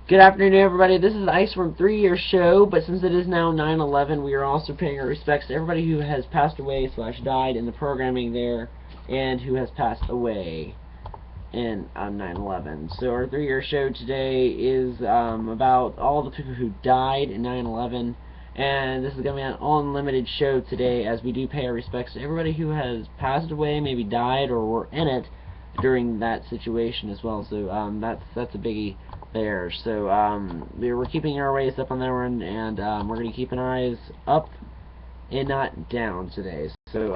Good afternoon, everybody. This is the Iceywarm 3-year show, but since it is now 9/11, we are also paying our respects to everybody who has passed away / died in the programming there, and who has passed away on 9/11. So our 3-year show today is about all the people who died in 9/11, and this is going to be an unlimited show today, as we do pay our respects to everybody who has passed away, maybe died, or were in it during that situation as well. So that's a biggie there. So we're keeping our ways up on that one, and we're going to keep our eyes up and not down today. So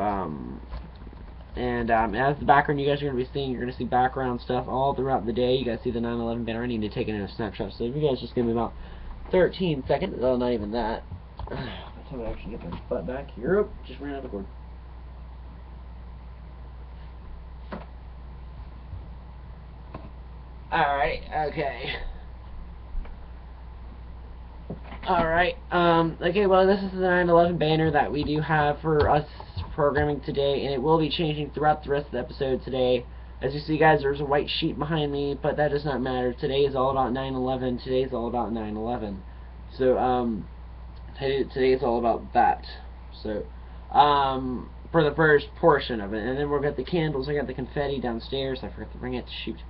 as the background you guys are going to be seeing, you're going to see background stuff all throughout the day. You guys see the 9/11 banner. I need to take it in a snapshot. So if you guys just give me about 13 seconds, well, not even that. By the time I actually get my butt back here, oh, just ran out of cord. Alright, okay. Alright, okay, well, this is the 9/11 banner that we do have for us programming today, and it will be changing throughout the rest of the episode today. As you see, guys, there's a white sheet behind me, but that does not matter. Today is all about 9/11. Today is all about 9/11. So, today is all about that. So, for the first portion of it. And then we've got the candles. I got the confetti downstairs. I forgot to bring it. Shoot.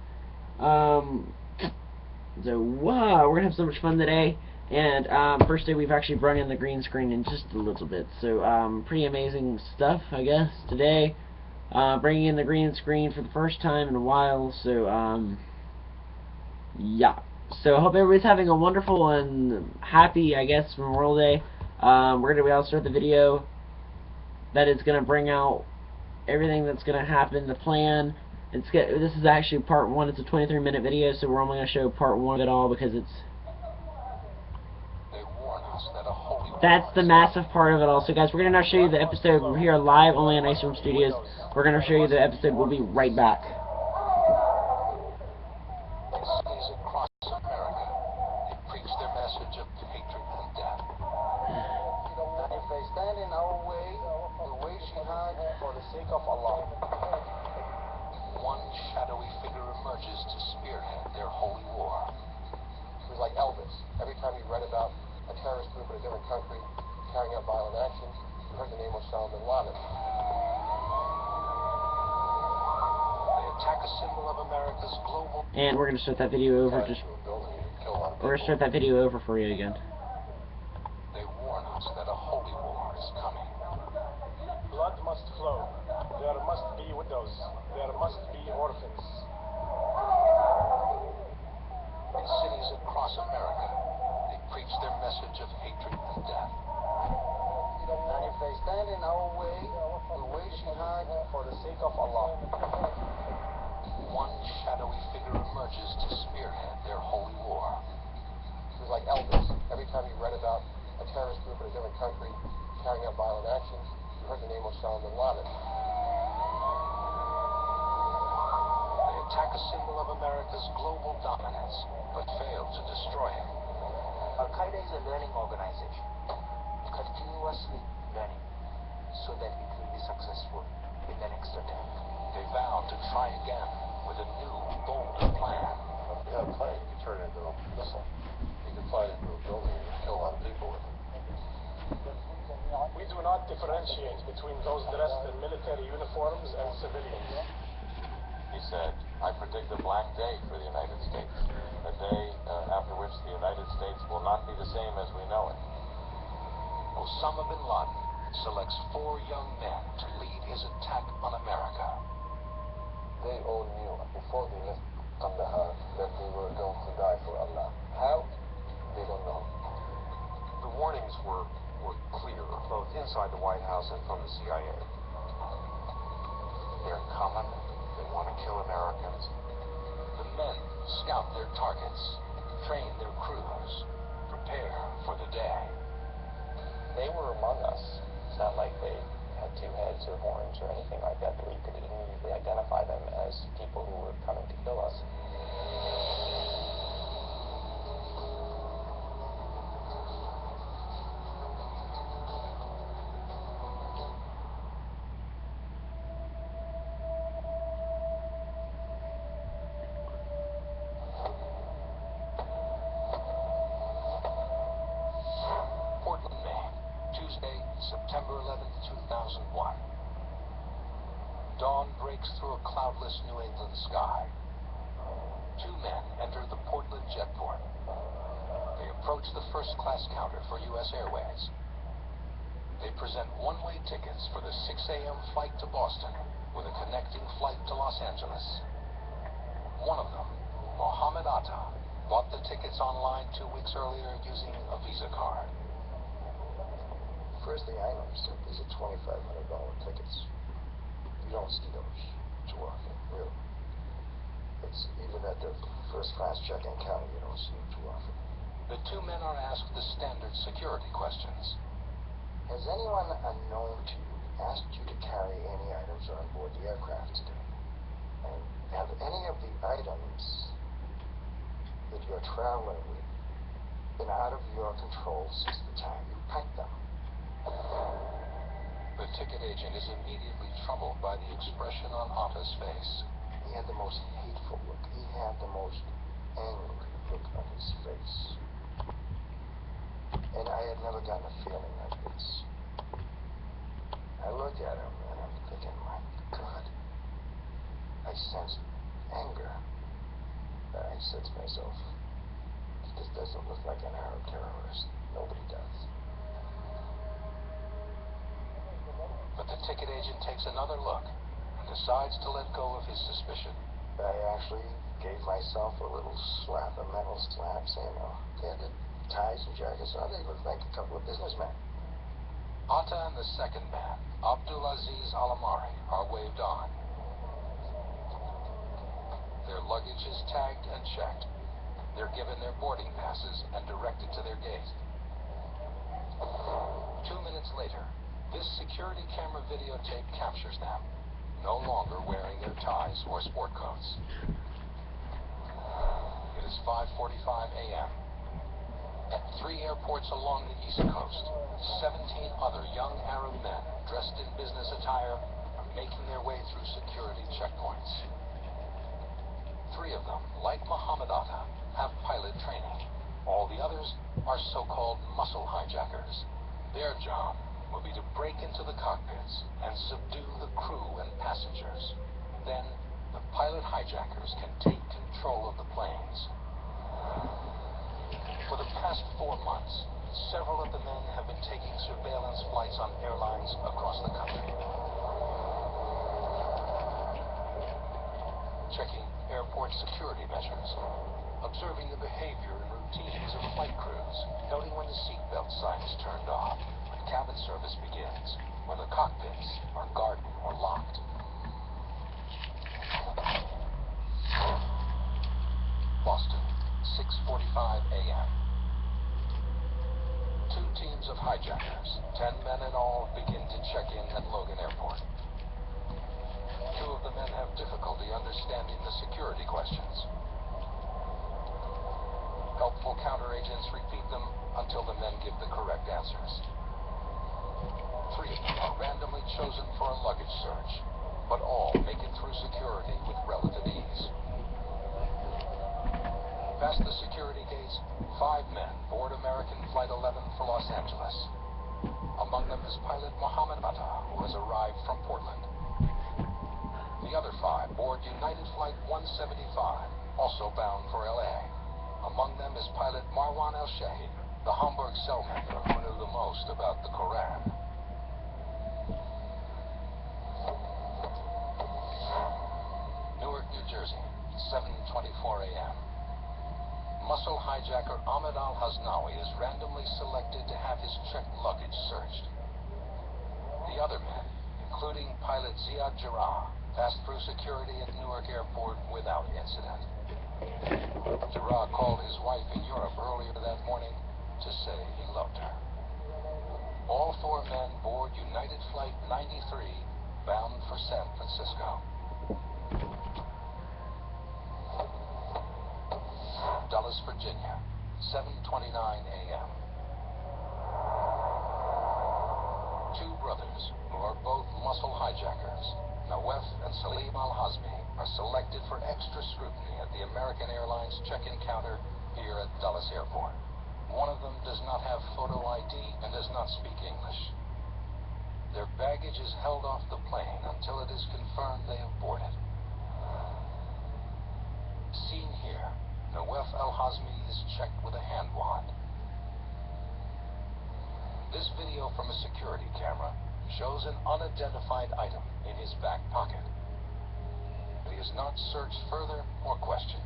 So, wow, we're going to have so much fun today. And, first day we've actually brought in the green screen in just a little bit. So, pretty amazing stuff, I guess, today. Bringing in the green screen for the first time in a while. So, yeah. So, I hope everybody's having a wonderful and happy, I guess, Memorial Day. We're going to also start the video that is going to bring out everything that's going to happen, the plan. This is actually part 1. It's a 23-minute video, so we're only going to show part 1 of it all because that's the massive part of it all. So, guys, we're going to now show you the episode. We're here live only on Iceywarm Studios. We're going to show you the episode. We'll be right back. Stand in our way, the way she had for the sake of Allah. One shadowy figure emerges to spearhead their holy war. He was like Elvis. Every time you read about a terrorist group in a different country carrying out violent actions, you heard the name Osama bin Laden. They attack a symbol of America's global... And we're going to start that video over. We're going to start that video over for you again. They warn us that a holy war is coming. Blood must flow. There must be widows. There must be orphans. In cities across America, they preach their message of hatred and death. And if they stand in our way, the way she had for the sake of Allah. One shadowy figure emerges to spearhead their holy war. He was like Elvis. Every time you read about a terrorist group in a different country carrying out violent actions, you heard the name Osama bin Laden. They attack a symbol of America's global dominance, but fail to destroy it. Al-Qaeda is a learning organization, continuously learning, so that it will be successful in the next attack. They vow to try again with a new, bolder plan. You have a plane, you turn it into a missile. You can fly it into a building and kill a lot of people with it. We do not differentiate between those dressed in military uniforms and civilians. He said, I predict a black day for the United States, a day after which the United States will not be the same as we know it. Osama bin Laden selects 4 young men to lead his attack on America. They all knew before they left Kandahar that they were going to die for Allah. How? They don't know. The warnings were clear, both inside the White House and from the CIA. They're coming. They want to kill Americans. The men scout their targets, train their crews, prepare for the day. They were among us. It's not like they had 2 heads or horns or anything like that, but you could immediately identify them as people who were coming to kill us. breaks through a cloudless New England sky. Two men enter the Portland jetport. They approach the first-class counter for U.S. Airways. They present one-way tickets for the 6 a.m. flight to Boston with a connecting flight to Los Angeles. One of them, Mohammed Atta, bought the tickets online 2 weeks earlier using a Visa card. First thing I noticed, these are $2,500 tickets. You don't see those too often, really. It's even at the first-class check-in counter, you don't see them too often. The two men are asked the standard security questions. Has anyone unknown to you asked you to carry any items on board the aircraft today? And have any of the items that you're traveling with been out of your control since the time you packed them? The ticket agent is immediately troubled by the expression on Atta's face. He had the most hateful look. He had the most angry look on his face. And I had never gotten a feeling like this. I looked at him and I'm thinking, my God. I sensed anger. I said to myself, this doesn't look like an Arab terrorist. Nobody does. But the ticket agent takes another look and decides to let go of his suspicion. I actually gave myself a little slap, a mental slap, saying, oh, they had the ties and jackets on. They looked like a couple of businessmen. Atta and the second man, Abdulaziz Alamari, are waved on. Their luggage is tagged and checked. They're given their boarding passes and directed to their gate. 2 minutes later, this security camera videotape captures them, no longer wearing their ties or sport coats. It is 5:45 a.m. At 3 airports along the East Coast, 17 other young Arab men dressed in business attire are making their way through security checkpoints. 3 of them, like Mohammed Atta, have pilot training. All the others are so-called muscle hijackers. Their job will be to break into the cockpits and subdue the crew and passengers. Then, the pilot hijackers can take control of the planes. For the past 4 months, several of the men have been taking surveillance flights on airlines across the country. Checking airport security measures, observing the behavior and routines of flight crews, noting when the seatbelt sign is turned off, when cabin service begins, when the cockpits are guarded or locked. Boston, 6:45 a.m. 2 teams of hijackers, 10 men in all, begin to check in at Logan Airport. 2 of the men have difficulty understanding the security questions. Helpful counter agents repeat them until the men give the correct answers. 3 of them are randomly chosen for a luggage search, but all make it through security with relative ease. Past the security gates, 5 men board American Flight 11 for Los Angeles. Among them is pilot Mohammed Atta, who has arrived from Portland. The other 5 board United Flight 175, also bound for LA. Among them is pilot Marwan El-Shehi, the Hamburg cellmaker who knew the most about the Koran. Newark, New Jersey, 7:24 a.m. Muscle hijacker Ahmed Al-Haznawi is randomly selected to have his checked luggage searched. The other men, including pilot Ziad Jarrah, passed through security at Newark Airport without incident. Jarrah called his wife in Europe earlier that morning to say he loved her. All 4 men board United Flight 93, bound for San Francisco. Dulles, Virginia, 7:29 a.m. 2 brothers, who are both muscle hijackers, Nawef and Salim Al-Hazmi, are selected for extra scrutiny at the American Airlines check-in counter here at Dulles Airport. One of them does not have photo ID and does not speak English. Their baggage is held off the plane until it is confirmed they have boarded. Seen here, Nawaf Al-Hazmi is checked with a hand wand. This video from a security camera shows an unidentified item in his back pocket. He is not searched further or questioned.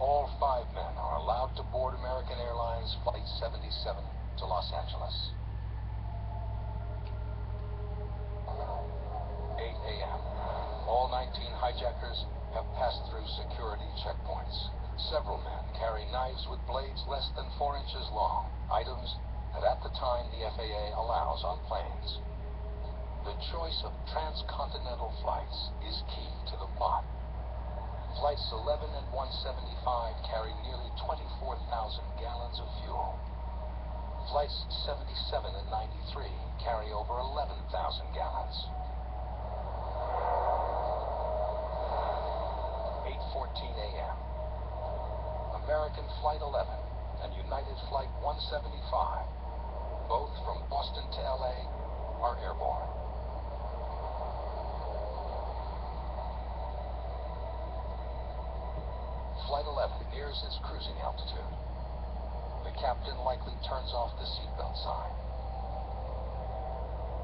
All 5 men are allowed to board American Airlines Flight 77 to Los Angeles. 8 a.m. All 19 hijackers have passed through security checkpoints. Several men carry knives with blades less than 4 inches long, items that at the time the FAA allows on planes. The choice of transcontinental flights is key to the plot. Flights 11 and 175 carry nearly 24,000 gallons of fuel. Flights 77 and 93 carry over 11,000 gallons. 8:14 a.m. American Flight 11 and United Flight 175, both from Boston to LA, are airborne. Flight 11 nears its cruising altitude. The captain likely turns off the seatbelt sign.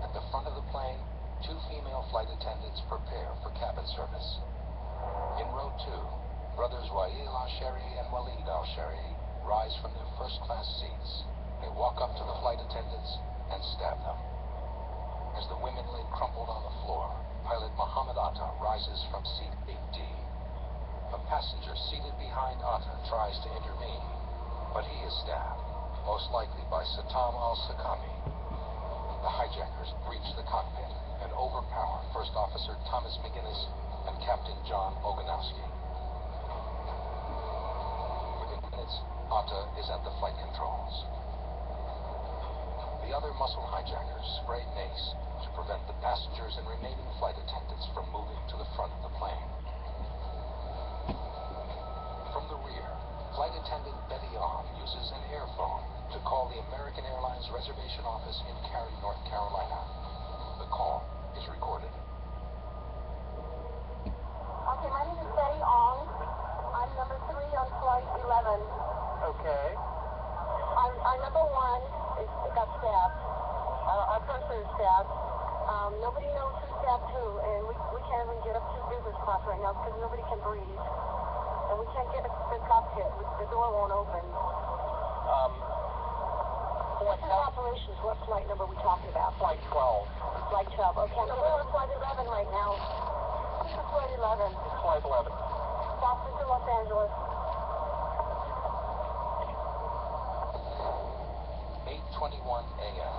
At the front of the plane, 2 female flight attendants prepare for cabin service. In row 2, brothers Wael al-Sheri and Walid al-Sheri rise from their first-class seats. They walk up to the flight attendants and stab them. As the women lay crumpled on the floor, pilot Mohammed Atta rises from seat 8D. A passenger seated behind Atta tries to intervene, but he is stabbed, most likely by Satam al-Sakami. The hijackers breach the cockpit and overpower First Officer Thomas McGinnis and Captain John Oganowski. Within minutes, Atta is at the flight controls. The other muscle hijackers spray mace to prevent the passengers and remaining flight attendants from moving to the front of the plane. From the rear, flight attendant Betty Ong uses an airphone to call the American Airlines reservation office in Cary, North Carolina. The call is recorded. Okay, my name is Betty Ong. I'm number 3 on flight 11. Okay. Our number 1 got stabbed. Our person is stabbed. Nobody knows who stabbed who, and we can't even get up to business class right now because nobody can breathe. And we can't get the cockpit. The door won't open. What's the operations? What flight number are we talking about? Flight 12. Flight 12. Okay, so we're on flight 11 right now. This is flight 11. Flight 11. Boston to Los Angeles. 8:21 a.m.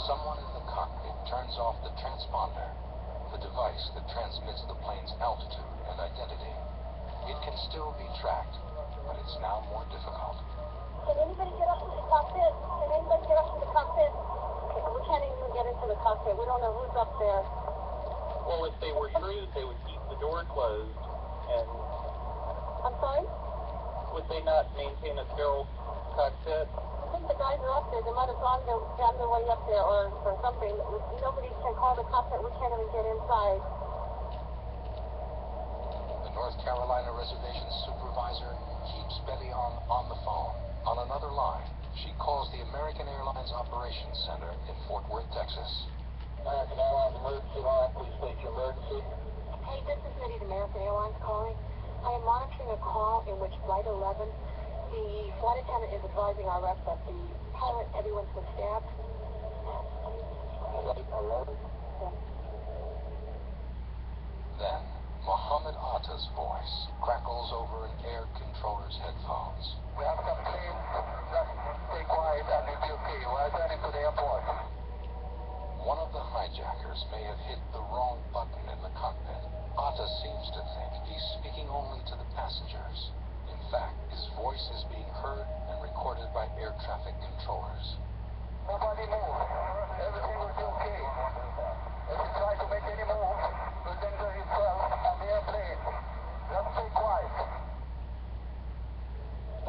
Someone in the cockpit turns off the transponder, the device that transmits the plane's altitude and identity. It can still be tracked, but it's now more difficult. Can anybody get up to the cockpit? Can anybody get up to the cockpit? Okay, we can't even get into the cockpit. We don't know who's up there. Well, if they were shrewd, they would keep the door closed, and I'm sorry? would they not maintain a sterile cockpit? I think the guys are up there. They might have found their way up there or something. Nobody can call the cockpit. We can't even get inside. The North Carolina reservation supervisor keeps Betty on the phone. On another line, she calls the American Airlines Operations Center in Fort Worth, Texas. American Airlines emergency line, please state your emergency. Hey, this is Mitty, the American Airlines calling. I am monitoring a call in which Flight 11, the flight attendant is advising our rep that the pilot, everyone's been stabbed. Flight 11? Then, Mohammed Atta's voice crackles over an air controller's headphones. We have some plane. Just stay quiet and it'll be okay. We're turning to the airport. One of the hijackers may have hit the wrong button in the cockpit. Atta seems to think he's speaking only to the passengers. In fact, his voice is being heard and recorded by air traffic controllers. Nobody move. Everything will be okay. If you try to make any move, you'll danger yourself and the airplane. Just stay quiet.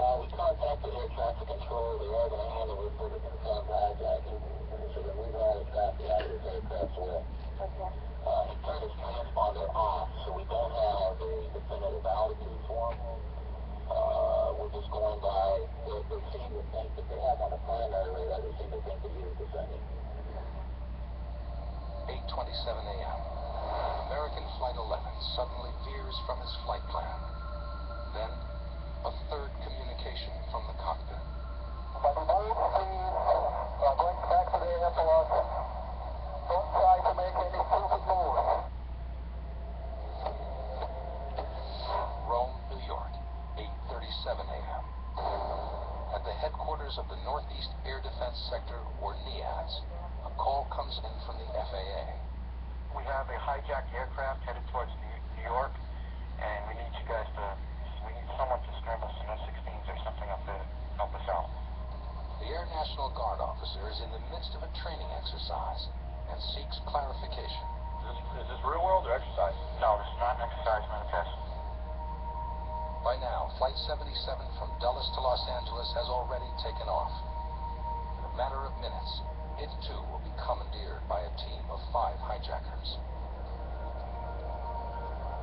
We can't talked to air traffic control. They are going to handle the report of confirmed hijacking. So then we've already got the Irish aircraft's away. Okay. Curtis transponder off, so we don't have a definitive altitude for them. We're just going by what they seem to think that they have on the primary radar. They seem to think that he is descending. 8:27 a.m. American Flight 11 suddenly veers from his flight plan. Then, a third communication from the cockpit. Going back to the airport. Don't try to make any stupid moves. Rome, New York, 8:37 a.m. At the headquarters of the Northeast Air Defense Sector, or NEADS, a call comes in from the FAA. We have a hijacked aircraft headed towards New York, and we need you guys we need someone to stern us some F-16s or something up there to help us out. The Air National Guard officer is in the midst of a training exercise and seeks clarification. Is this real world or exercise? No, this is not an exercise, not a test. By now, Flight 77 from Dulles to Los Angeles has already taken off. In a matter of minutes, it too will be commandeered by a team of 5 hijackers.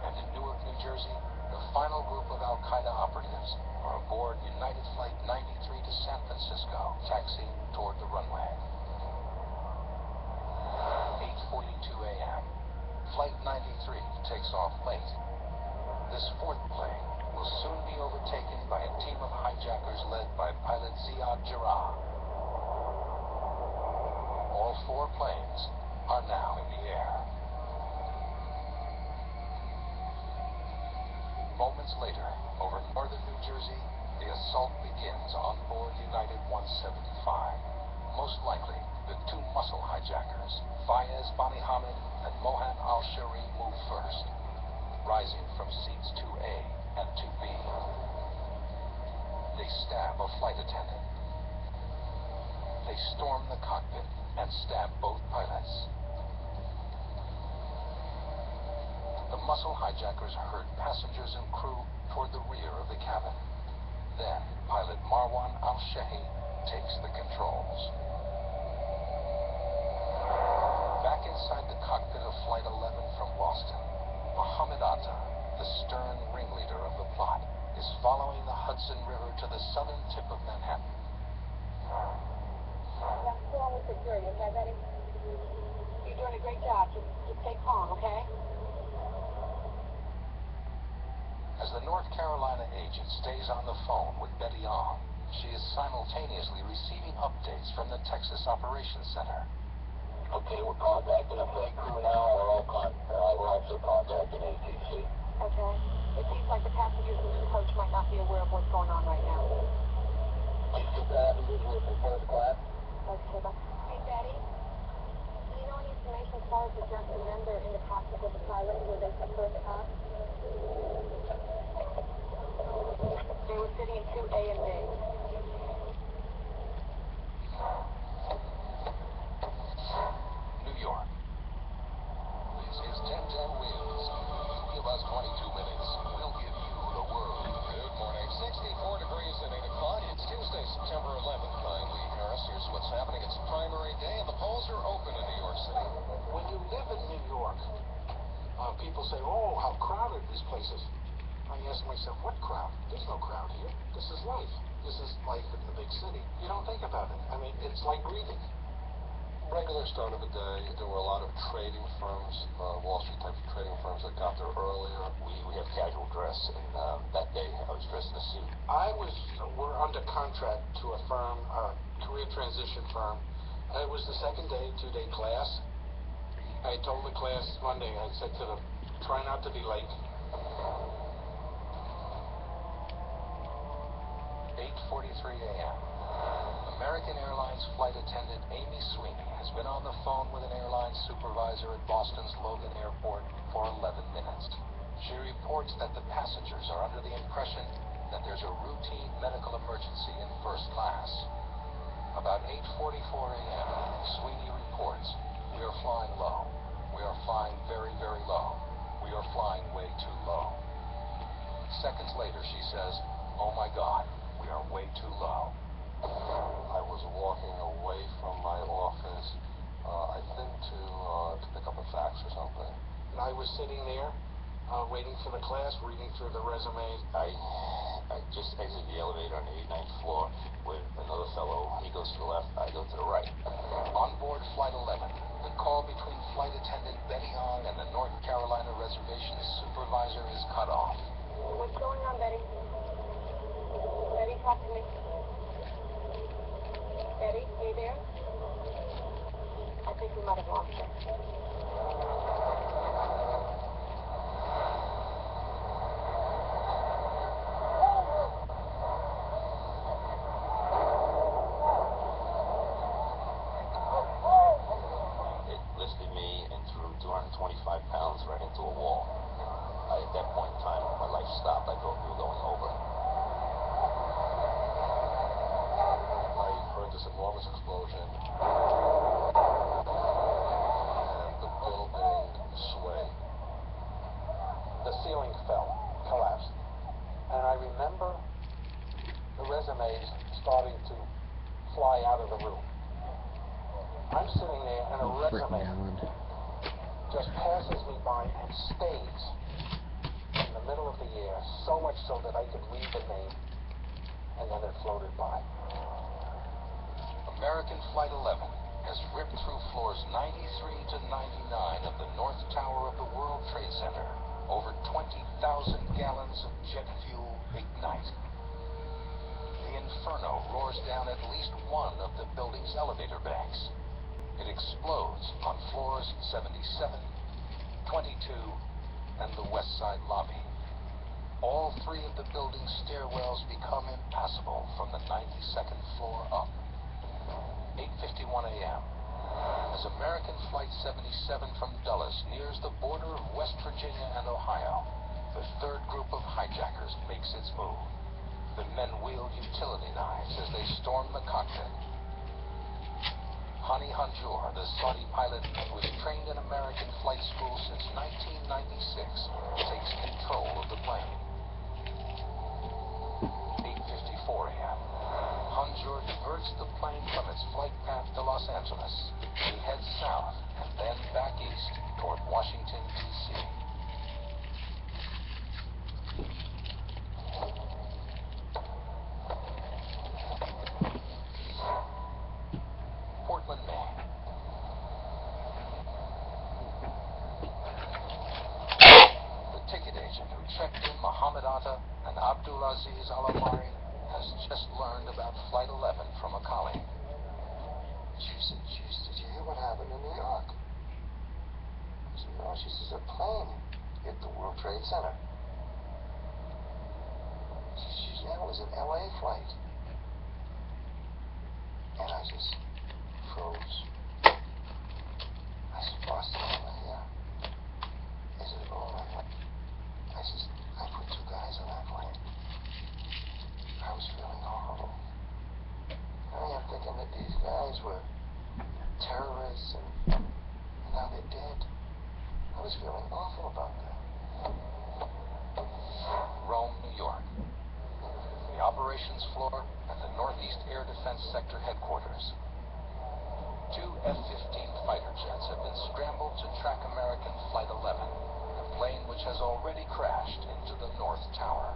And in Newark, New Jersey, the final group of Al-Qaeda operatives are aboard United Flight 93 to San Francisco, taxiing toward the runway. 8:42 a.m. Flight 93 takes off late. This fourth plane will soon be overtaken by a team of hijackers led by pilot Ziad Jarrah. All 4 planes are now in the air. Moments later, over northern New Jersey, the assault begins on board United 175. Most likely, the 2 muscle hijackers, Fayez Bani Hamid and Mohan al-Shari, move first, rising from seats 2A and 2B. They stab a flight attendant. They storm the cockpit and stab both pilots. The muscle hijackers herd passengers and crew toward the rear of the cabin. Then, pilot Marwan al-Shehi takes the controls. Back inside the cockpit of Flight 11 from Boston, Mohammed Atta, the stern ringleader of the plot, is following the Hudson River to the southern tip of Manhattan. Yeah, I'm still on with security, okay, Betty? You're doing a great job. Just stay calm, okay? As the North Carolina agent stays on the phone with Betty Ong, she is simultaneously receiving updates from the Texas Operations Center. Okay, we're contacting a flight crew now. We're also contacting ATC. Okay. It seems like the passengers in the coach might not be aware of what's going on right now. These 2 passengers were from first class. Okay, but hey, Betty, do you know any information as far as the Justin member in the cockpit with the pilot? Were they from first class? They were sitting in 2A and B. New York. This is 1010 Winds. Give us 22 minutes. We'll give you the world. Good morning. 64 degrees at 8 o'clock. It's Tuesday, September 11th. I'm Lee Harris. Here's what's happening. It's primary day, and the polls are open in New York City. When you live in New York, people say, oh, how crowded this place is. I ask myself, what crowd? There's no crowd here. This is life. This is life in the big city. You don't think about it. I mean, it's like breathing. Regular start of the day. There were a lot of trading firms, Wall Street type of trading firms that got there earlier. We have casual dress, and that day I was dressed in a suit. We're under contract to a firm, a career transition firm. It was the second day, 2-day class. I told the class Monday, I said to them, try not to be late. 8:43 a.m. American Airlines flight attendant Amy Sweeney has been on the phone with an airline supervisor at Boston's Logan Airport for 11 minutes. She reports that the passengers are under the impression that there's a routine medical emergency in first class. About 8:44 a.m., Sweeney reports, we are flying low. We are flying very, very low. We are flying way too low. Seconds later, she says, oh my God, we are way too class reading through the resumes? I just exited the elevator on the 89th floor with another fellow. He goes to the left, I go to the right. On board Flight 11, the call between Flight Attendant Betty Hong and the North Carolina reservations supervisor is cut off. What's going on, Betty? Betty, talk to me. Betty, are you there? I think we might have lost her. It lifted me and threw 225 pounds right into a wall. At that point in time, my life stopped. I thought we were going over. I heard this enormous explosion, and the building swayed. The ceiling collapsed. And I remember the resumes starting to fly out of the room. I'm sitting there and a resume just passes me by and stays in the middle of the air, so much so that I could read the name, and then it floated by. American Flight 11 has ripped through floors 93 to 99 of the North Tower of the World Trade Center. Over 20,000 gallons of jet fuel ignite. The inferno roars down at least one of the building's elevator banks. It explodes on floors 77, 22, and the west side lobby. All three of the building's stairwells become impassable from the 92nd floor up. 8:51 a.m. As American Flight 77 from Dulles nears the border of West Virginia and Ohio, the third group of hijackers makes its move. The men wield utility knives as they storm the cockpit. Hani Hanjour, the Saudi pilot who was trained in American flight school since 1996, takes control of the plane. 8:54 a.m. Hanjour diverts the plane from its flight path to Los Angeles. He heads south and then back east toward Washington, D.C. Portland, Maine. The ticket agent who checked in Mohammed Atta and Abdulaziz Al-Amari has just learned about Flight 11 from a colleague. She said, did you hear what happened in New York? I said, no. She says, a plane hit the World Trade Center. She says, yeah, it was an LA flight. And I just froze. I said, Boston, yeah. They said, oh my God. I said, I put 2 guys on that plane. I was feeling horrible. I'm thinking that these guys were terrorists and now they're dead. I was feeling awful about that. Rome, New York. The operations floor at the Northeast Air Defense Sector headquarters. 2 F-15 fighter jets have been scrambled to track American Flight 11, the plane which has already crashed into the North Tower.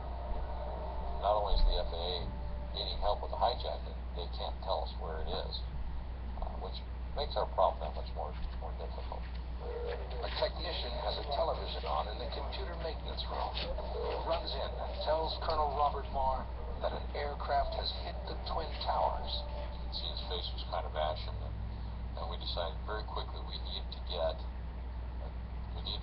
Not only is the FAA needing help with the hijacking, they can't tell us where it is, which makes our problem that much more difficult. A technician has a television on in the computer maintenance room. He runs in and tells Colonel Robert Marr that an aircraft has hit the Twin Towers. You can see his face was kind of ashen, and we decided very quickly we need to get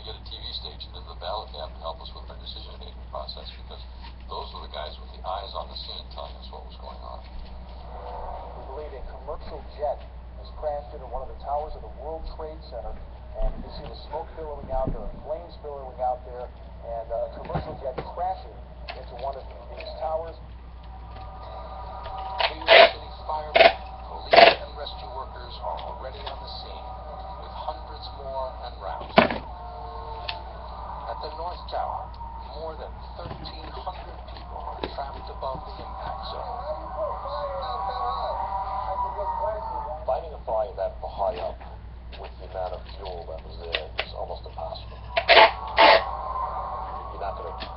a TV station into the battle cab to help us with our decision-making process, because those were the guys with the eyes on the scene telling us what was going on. We believe a commercial jet has crashed into one of the towers of the World Trade Center, and you see the smoke billowing out there, flames billowing out there, and a commercial jet crashing into one of these towers. New York City firemen, police, and rescue workers are already on the scene, with hundreds more en route. At the North Tower, more than 1,300 people are trapped above the impact zone. Finding a fire that high up with the amount of fuel that was there is almost impossible. You're not going to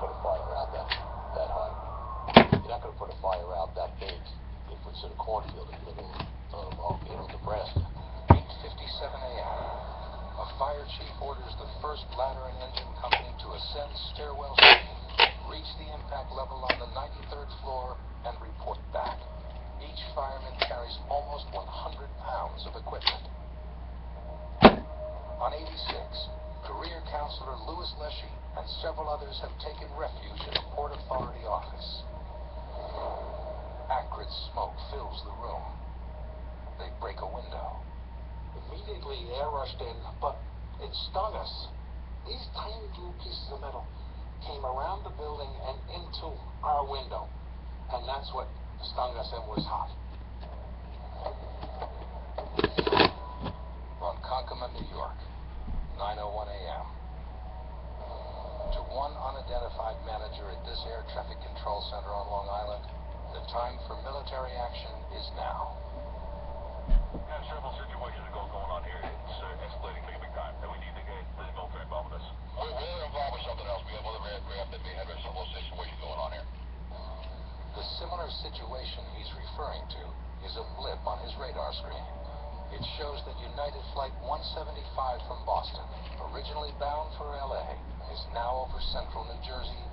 cornfield in the middle of Nebraska. 8:57 a.m. A fire chief orders the first ladder and engine company to ascend stairwell 7, reach the impact level on the 93rd floor, and report back. Each fireman carries almost 100 pounds of equipment. On 86, career counselor Louis Leshy and several others have taken refuge in a Port Authority office. Acrid smoke fills the room. They break a window. Immediately, air rushed in, but it stung us. These tiny little pieces of metal came around the building and into our window, and that's what stung us and was hot. Ronkonkoma, New York, 9:01 a.m. To one unidentified manager at this air traffic control center on Long Island, the time for military action is now. We have several situations going on here. It's escalating big time, and we need to get the military involved with this. We're involved with something else. We have other aircraft that may have a similar situation going on here. The similar situation he's referring to is a blip on his radar screen. It shows that United Flight 175 from Boston, originally bound for LA, is now over central New Jersey,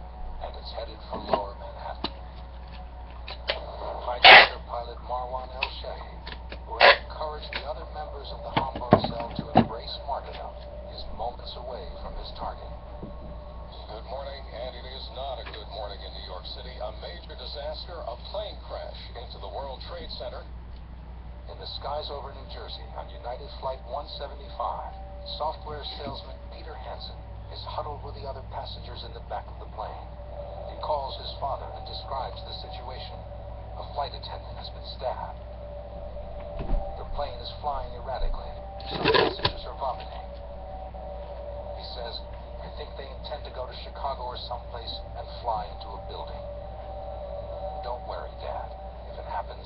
and it's headed for lower Manhattan. Hijacker pilot Marwan El-Shehi, who has encouraged the other members of the Hamburg cell to embrace martyrdom, is moments away from his target. Good morning, and it is not a good morning in New York City. A major disaster, a plane crash into the World Trade Center. In the skies over New Jersey on United Flight 175, software salesman Peter Hansen is huddled with the other passengers in the back of the plane. He calls his father and describes the situation. A flight attendant has been stabbed. The plane is flying erratically. Some passengers are vomiting. He says, I think they intend to go to Chicago or someplace and fly into a building. Don't worry, Dad. If it happens,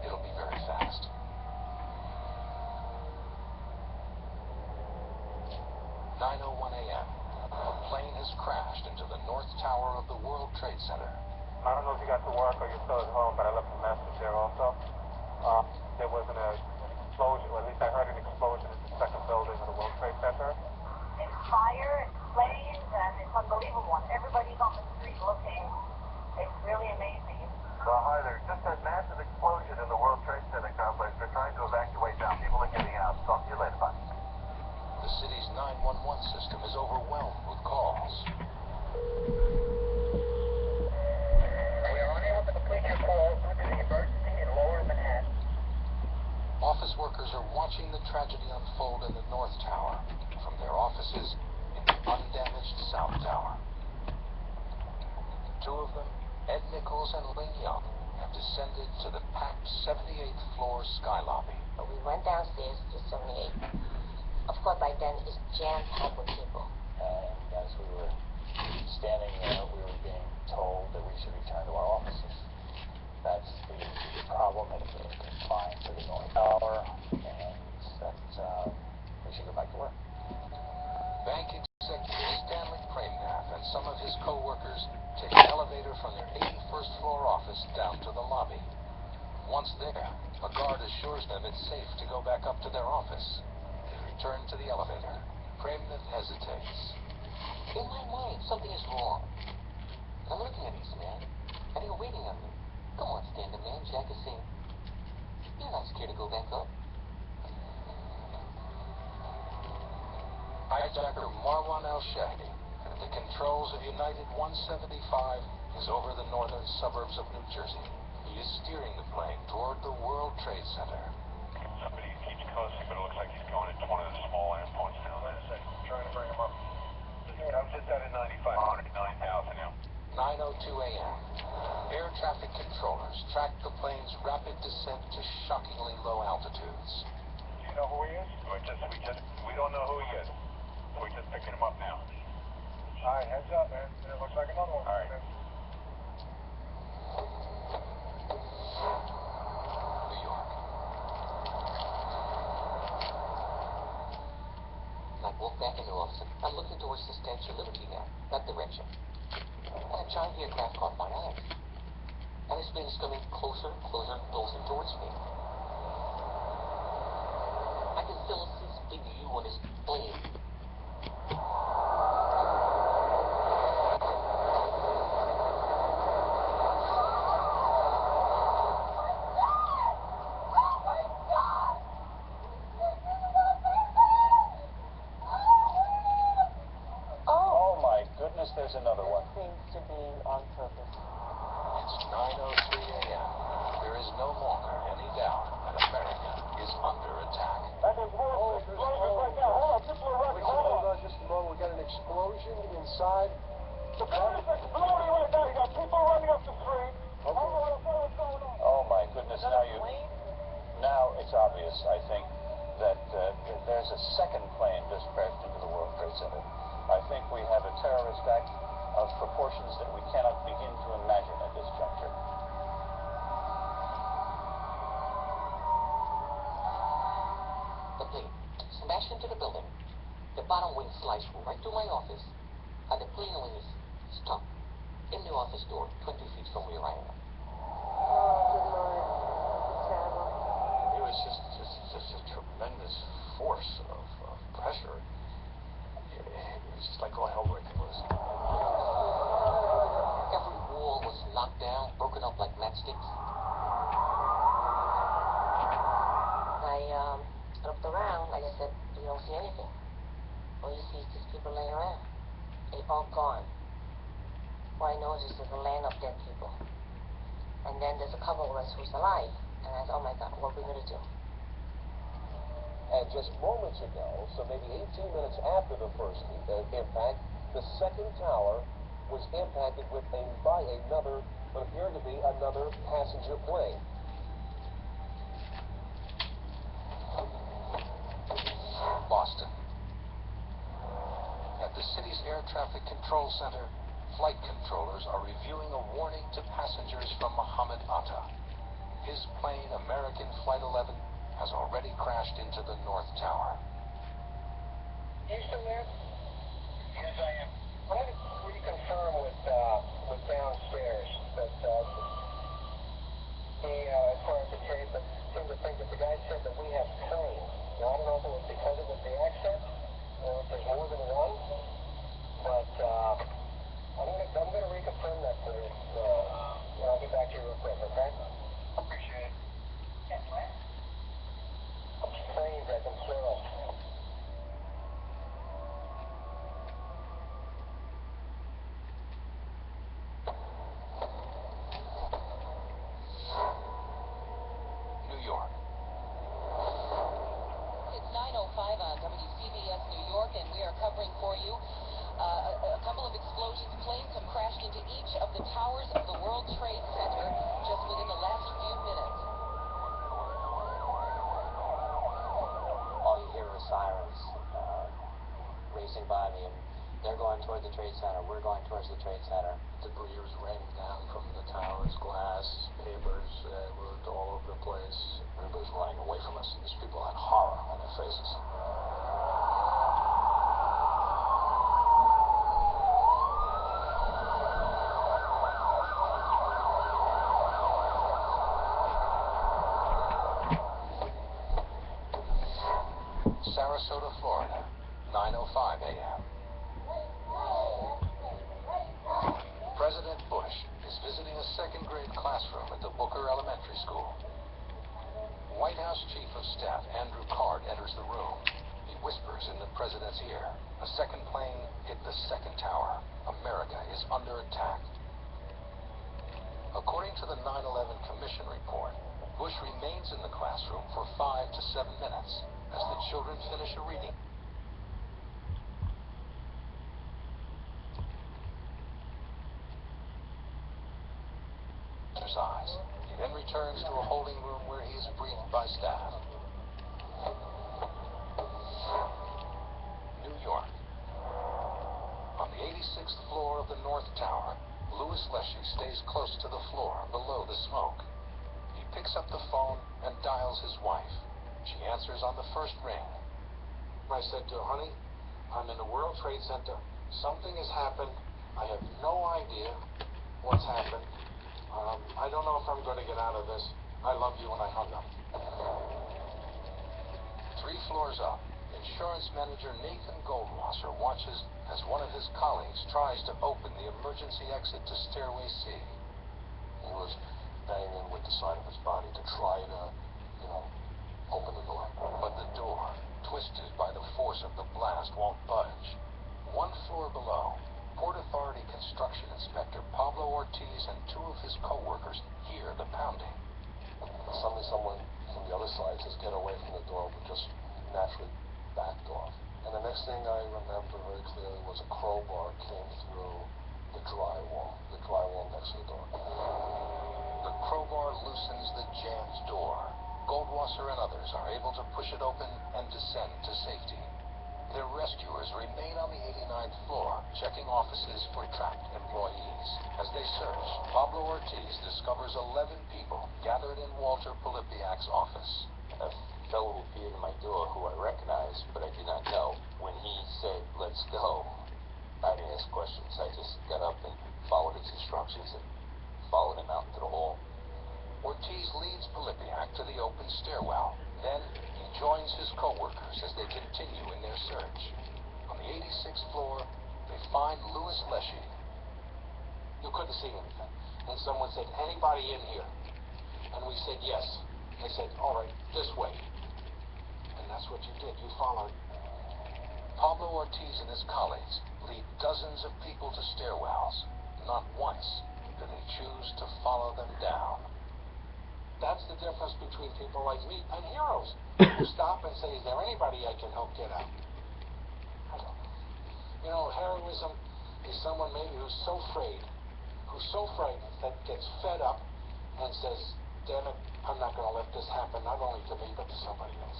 it'll be very fast. 9:01 a.m. A plane has crashed into the North Tower of the World Trade Center. I don't know if you got to work or you're still at home, but I left a message there also. There wasn't an explosion, or at least I heard an explosion in the second building of the World Trade Center. It's fire, it's flames, and it's unbelievable. Everybody's on the street looking. It's really amazing. Well, hi there. Just a massive explosion in the World Trade Center complex. They're trying to evacuate now. People are getting out. Talk to you later. Bye. The city's 911 system is overwhelmed with calls. We are unable to complete your call due to the emergency in lower Manhattan. Office workers are watching the tragedy unfold in the North Tower from their offices in the undamaged South Tower. The two of them, Ed Nichols and Ling Young, have descended to the packed 78th floor sky lobby. We went downstairs to 78. Of course, by then it's jam-packed with people. And as we were standing there, we were being told that we should return to our offices. That's the problem, that it was confined to the North Tower, and that we should go back to work. Bank executive Stanley Premnath and some of his co-workers take an elevator from their 81st floor office down to the lobby. Once there, a guard assures them it's safe to go back up to their office. Return to the elevator. Premnath hesitates. In my mind, something is wrong. I'm looking at this man, and you're waiting on me. Come on, stand up, man. Jack is saying, you're not scared to go back up. Hijacker Marwan El-Shehi at the controls of United 175 is over the northern suburbs of New Jersey. He is steering the plane toward the World Trade Center. Somebody keeps cussing, but it looks like he's going into one of the small airports down there. Trying to bring him up. I'm just out at 9,500, 9,000 now. 9:02 a.m. Air traffic controllers track the plane's rapid descent to shockingly low altitudes. Do you know who he is? We don't know who he is. So we're just picking him up now. All right, heads up, man. It looks like another one. All right. New York. I walk back in the office. I'm looking towards the Statue of Liberty now, that direction. And a giant aircraft caught my eyes. And it's been is coming closer, closer, closer towards me. I can still see his big U on his plane. There's another one. Seems to be on purpose. It's 9:03 a.m. There is no longer any doubt that America is under attack. Hold on just a moment. We got an explosion inside. The building's exploding right now. You got people running up the street. Okay. Oh my goodness! Now it's obvious, I think, that there's a second plane just crashed into the World Trade Center. I think we have a terrorist act of proportions that we cannot begin to imagine at this juncture. The plane smashed into the building. The bottom wing sliced right through my office, and the plane wing is stuck in the office door, 20 feet from where I am. Oh, good Lord. This is terrible. It was just a tremendous force of pressure. It's just like all hell breaking loose. Every wall was knocked down, broken up like matchsticks. I looked around. I said, "You don't see anything. All you see is these people laying around. They all gone. All I know is there's a land of dead people. And then there's a couple of us who's alive. And I said, oh my God, what are we going to do?" And just moments ago, so maybe 18 minutes after the first impact, the second tower was impacted by another, what appeared to be another passenger plane. Boston. At the city's air traffic control center, flight controllers are reviewing a warning to passengers from Mohammed Atta. His plane, American Flight 11, has already crashed into the North Tower. You still there? Yes, I am. I'm going to reconfirm with downstairs that as far as the chase, I seem to think that the guy said that we have planes. Now, I don't know if it was because it was the accent or if there's more than one, but I'm going to reconfirm that for you. I'll get back to you real quick, okay? Appreciate it. Yes, what? Planes as in plural. New York. It's 9:05 on WCBS New York, and we are covering for you a couple of explosions. Planes have crashed into each of the towers of the World Trade Center just within the last few minutes. All you hear is sirens racing by me, and they're going toward the Trade Center. We're going towards the Trade Center. Debris was raining down from the towers, glass, papers were all over the place. Everybody's running away from us. These people had horror on their faces. Sarasota, Florida, 9:05 a.m. President Bush is visiting a second-grade classroom at the Booker Elementary School. White House Chief of Staff Andrew Card enters the room. He whispers in the president's ear. A second plane hit the second tower. America is under attack. According to the 9/11 Commission report, Bush remains in the classroom for 5 to 7 minutes as the children finish a reading exercise. He then returns to a holding room where he is briefed by staff. New York. On the 86th floor of the North Tower, Louis Leshy stays close to the floor below the smoke. He picks up the phone and dials his wife. She answers on the first ring. I said to her, honey, I'm in the World Trade Center. Something has happened. I have no idea what's happened. I don't know if I'm going to get out of this. I love you, and I hung up. 3 floors up, insurance manager Nathan Goldwasser watches as one of his colleagues tries to open the emergency exit to Stairway C. He was banging with the side of his body to try to, open the door. But the door, twisted by the force of the blast, won't budge. 1 floor below, Port Authority Construction Inspector Pablo Ortiz and 2 of his co-workers hear the pounding. Suddenly someone from the other side says, get away from the door. We just naturally backed off. And the next thing I remember very clearly was a crowbar came through the drywall next to the door. The crowbar loosens the jammed door. Goldwasser and others are able to push it open and descend to safety. Their rescuers remain on the 89th floor, checking offices for trapped employees. As they search, Pablo Ortiz discovers 11 people gathered in Walter Polipiak's office. A fellow appeared in my door who I recognized, but I did not know. When he said, let's go, I didn't ask questions. I just got up and followed his instructions and followed him out into the hall. Ortiz leads Polipiak to the open stairwell. Then he joins his co-workers as they continue in their search. On the 86th floor, they find Louis Leshy. You couldn't see anything. And someone said, anybody in here? And we said, yes. They said, all right, this way. And that's what you did. You followed. Pablo Ortiz and his colleagues lead dozens of people to stairwells. Not once do they choose to follow them down. That's the difference between people like me and heroes who stop and say, is there anybody I can help get out? I don't know. Heroism is someone maybe who's so frightened that gets fed up and says, damn it, I'm not going to let this happen, not only to me, but to somebody else.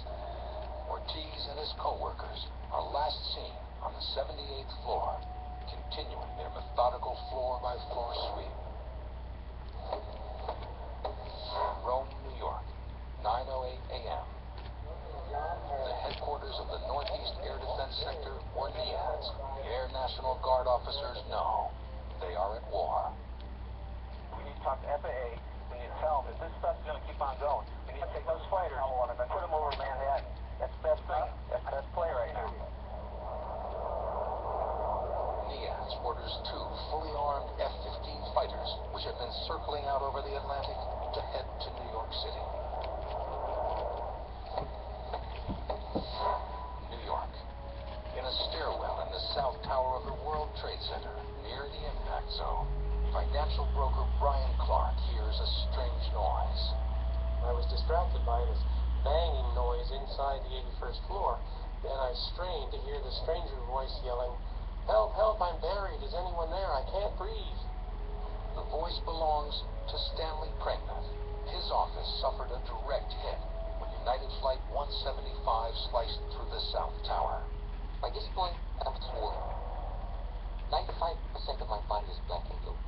Ortiz and his co-workers are last seen on the 78th floor, continuing their methodical floor-by-floor sweep. Rome, New York, 9:08 a.m. The headquarters of the Northeast Air Defense Sector, or NEADS, the Air National Guard officers know they are at war. We need to talk to FAA. We need to tell them that this stuff's going to keep on going. We need to take those fighters and put them over Manhattan. That's the best thing. That's the best play right now. NEADS orders 2 fully armed F-15 fighters, which have been circling out over the Atlantic, to head to New York City. New York. In a stairwell in the South Tower of the World Trade Center, near the impact zone, financial broker Brian Clark hears a strange noise. I was distracted by this banging noise inside the 81st floor, and I strained to hear the stranger voice yelling, help, help, I'm buried. Is anyone there? I can't breathe. The voice belongs to Stanley Pregnant. His office suffered a direct hit when United Flight 175 sliced through the South Tower. By this point, I'm swollen. 95% of my body is black and blue.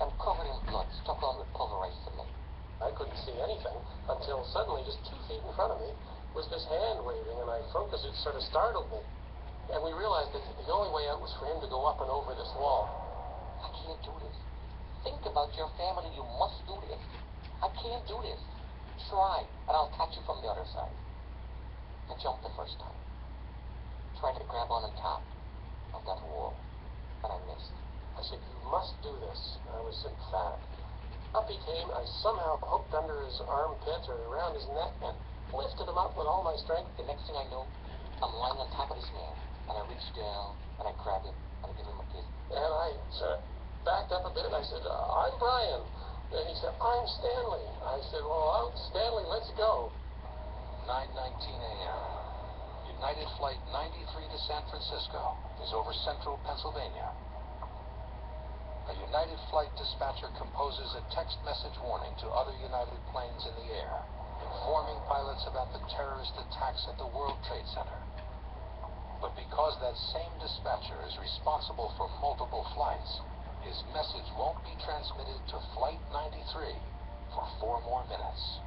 I'm covered in blood, struck on with pulverized cement. I couldn't see anything until suddenly, just 2 feet in front of me, was this hand waving, and I froze. It sort of startled me. And we realized that the only way out was for him to go up and over this wall. I can't do this. Think about your family. You must do this. I can't do this. Try, and I'll catch you from the other side. I jumped the first time. Tried to grab on top of that wall, but I missed. I said, you must do this. I was emphatic. Up he came. I somehow hooked under his armpit or around his neck and lifted him up with all my strength. The next thing I knew, I'm lying on top of this man, and I reached down, and I grabbed him, and I gave him a kiss. And I sort of backed up a bit, and I said, I'm Brian. And he said, I'm Stanley. I said, well, I'm Stanley, let's go. 9:19 a.m. United Flight 93 to San Francisco is over central Pennsylvania. A United Flight dispatcher composes a text message warning to other United planes in the air, informing pilots about the terrorist attacks at the World Trade Center. But because that same dispatcher is responsible for multiple flights, his message won't be transmitted to Flight 93 for 4 more minutes.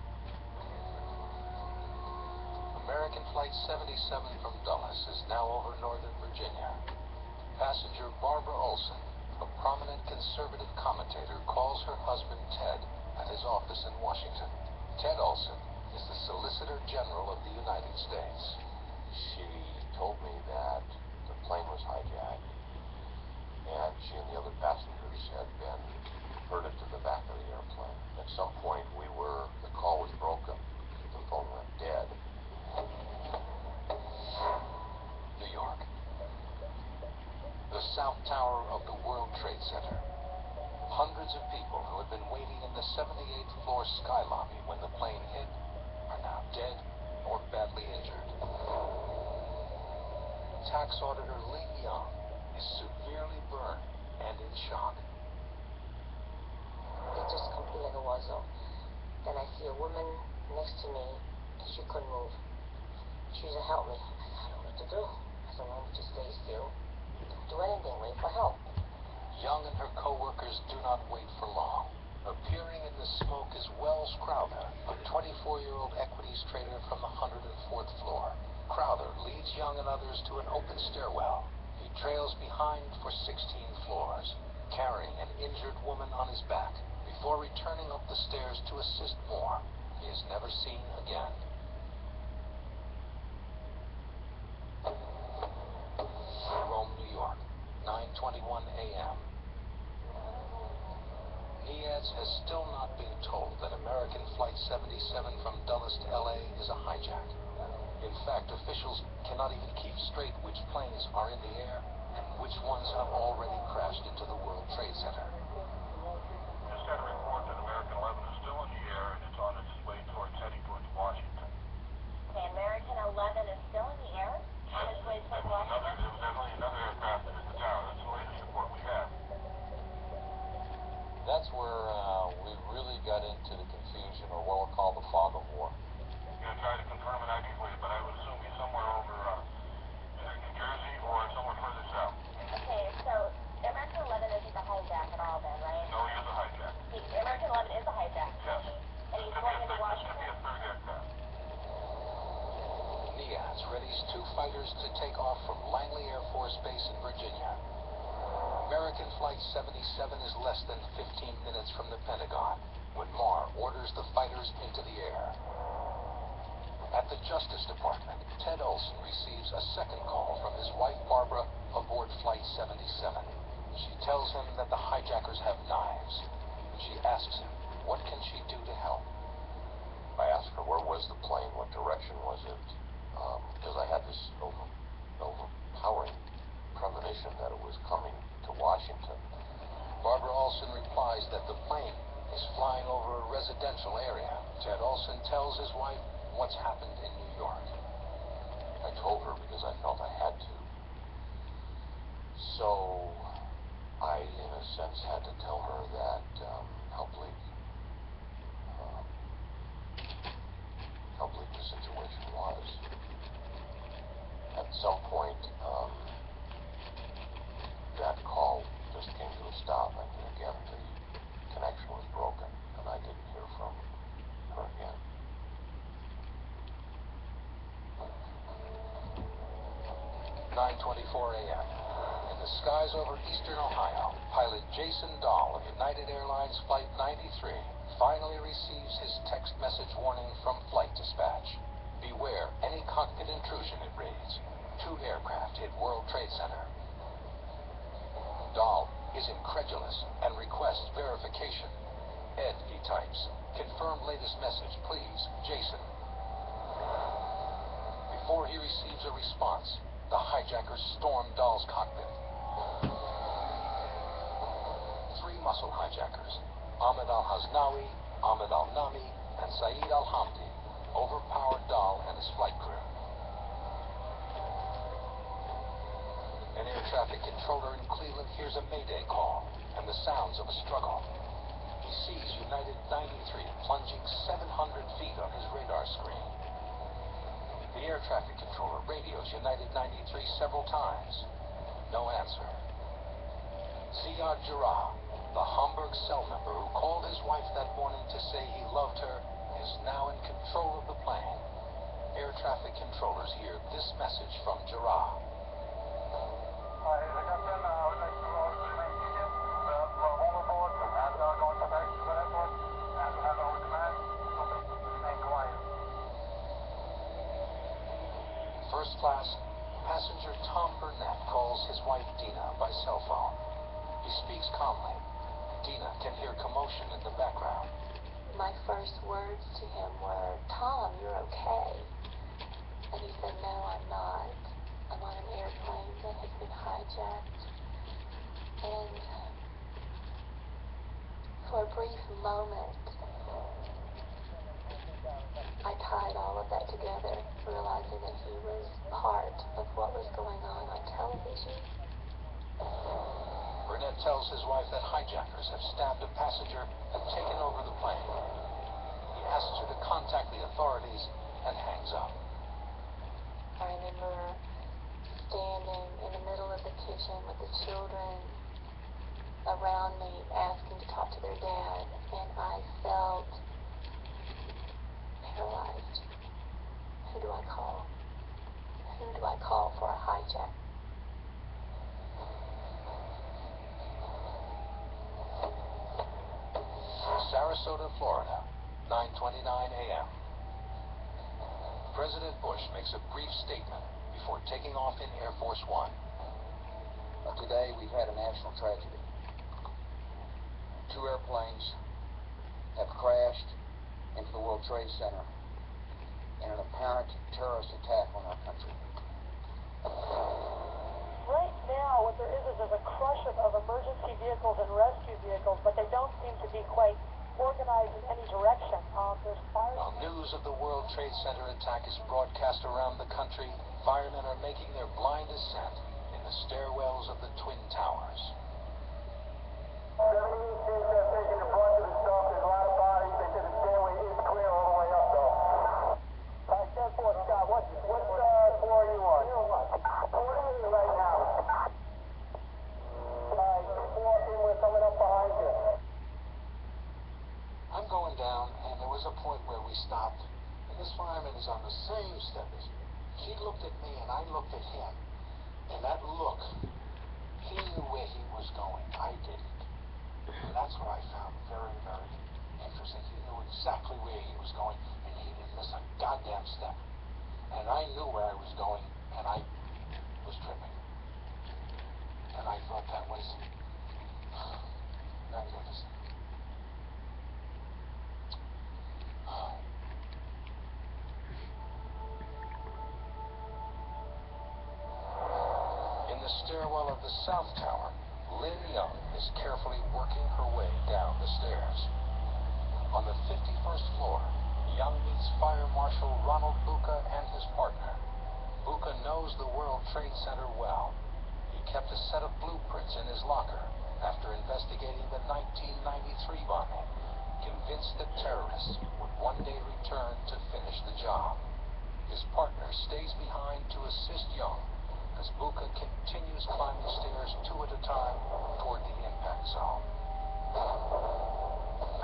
American Flight 77 from Dulles is now over Northern Virginia. Passenger Barbara Olson a prominent conservative commentator calls her husband Ted at his office in Washington. Ted Olson is the Solicitor General of the United States. She told me that the plane was hijacked, and she and the other passengers had been herded to the back of the airplane. At some point, the call was broken. The phone went dead. New York. The South Tower of the World Trade Center. Hundreds of people who had been waiting in the 78th floor sky lobby when the plane hit are now dead or badly injured. Tax auditor Ling Young is severely burned and in shock. It just completely like a war zone. Then I see a woman next to me, and she couldn't move. She said, "Help me." I said, "I don't know what to do." I said, "Why don't you just stay still? Don't do anything. Wait for help." Young and her co-workers do not wait for long. Appearing in the smoke is Wells Crowther, a 24-year-old equities trader from the 104th floor. Crowther leads Young and others to an open stairwell. He trails behind for 16 floors, carrying an injured woman on his back, before returning up the stairs to assist more. He is never seen again. Rome, New York, 9:21 a.m. Niaz has still not been told that American Flight 77 from Dulles to L.A. is a hijack. In fact, officials cannot even keep straight which planes are in the air and which ones have already crashed into the World Trade Center. Just got a report that American 11 is still in the air and it's on its way heading towards Washington. Okay, American 11 is still in the air on its way towards Washington? There was definitely another aircraft that hit the tower. That's the latest report we have. That's where we really got into the confusion, or what we'll call the fog of war. I'm going to try to confirm an ID for you, but I would assume he's somewhere over either New Jersey or somewhere further south. Okay, so American 11 isn't the hijack at all then, right? No, he is a hijack. American 11 is a hijack? Yes. And he's going into Washington? This could be a third aircraft. Niaz readies 2 fighters to take off from Langley Air Force Base in Virginia. American Flight 77 is less than 15 minutes from the Pentagon when Marr orders the fighters into the air. At the Justice Department, Ted Olson receives a second call from his wife Barbara aboard Flight 77. She tells him that the hijackers have knives. She asks him, what can she do to help? I asked her, where was the plane? What direction was it? Because I had this overpowering premonition that it was coming to Washington. Barbara Olson replies that the plane is flying over a residential area. Ted Olson tells his wife what's happened in New York. I told her because I felt I had to. So I, in a sense, had to tell her that how bleak the situation was. At some point, that call just came to a stop, and again, the connection was broken, and I didn't hear from her again. A.m. In the skies over eastern Ohio, pilot Jason Dahl of United Airlines Flight 93 finally receives his text message warning from flight dispatch. Beware any cockpit intrusion, it reads. 2 aircraft hit World Trade Center. Dahl is incredulous and requests verification. Ed, he types, confirm latest message, please, Jason. Before he receives a response, the hijackers storm Dahl's cockpit. 3 muscle hijackers, Ahmed al-Haznawi, Ahmed al-Nami, and Saeed al-Hamdi, overpowered Dahl and his flight crew. An air traffic controller in Cleveland hears a mayday call and the sounds of a struggle. He sees United 93 plunging 700 feet on his radar screen. The air traffic controller radios United 93 several times. No answer. Ziad Jarrah, the Hamburg cell member who called his wife that morning to say he loved her, is now in control of the plane. Air traffic controllers hear this message from Jarrah. Captain, I would like to also make details class, passenger Tom Burnett calls his wife Dina by cell phone. He speaks calmly. Dina can hear commotion in the background. My first words to him were, "Tom, you're okay." And he said, "No, I'm not. I'm on an airplane that has been hijacked." And for a brief moment, I tied all of that together, realizing that he was part of what was going on television. Burnett tells his wife that hijackers have stabbed a passenger and taken over the plane. He asks her to contact the authorities and hangs up. I remember standing in the middle of the kitchen with the children around me asking to talk to their dad, and I felt paralyzed. Who do I call? Who do I call for a hijack? Sarasota, Florida, 9:29 a.m. President Bush makes a brief statement before taking off in Air Force One. Today we've had a national tragedy. 2 airplanes have crashed into the World Trade Center in an apparent terrorist attack on our country. Right now, what there is there's a crush of emergency vehicles and rescue vehicles, but they don't seem to be quite organized in any direction. There's fire. While news of the World Trade Center attack is broadcast around the country, firemen are making their blind ascent in the stairwells of the Twin Towers. 78 seems to have taken the brunt of the stuff. There's a lot of bodies. They said the stairway is clear all the way up, though. All right, 10-4, Scott. What floor are you on? 48 right now. All right, keep walking. We're coming up behind you. I'm going down, and there was a point where we stopped, and this fireman is on the same step as me. He looked at me, and I looked at him, and that look, he knew where he was going. I didn't. And that's what I found very, very interesting. He knew exactly where he was going, and he didn't miss a goddamn step. And I knew where I was going, and I was tripping. And I thought that was magnificent. In the stairwell of the South Tower, Lynn Young is carefully working her way down the stairs. On the 51st floor, Young meets Fire Marshal Ronald Buca and his partner. Buca knows the World Trade Center well. He kept a set of blueprints in his locker after investigating the 1993 bombing, convinced that terrorists would one day return to finish the job. His partner stays behind to assist Young as Buca continues climbing stairs 2 at a time toward the impact zone.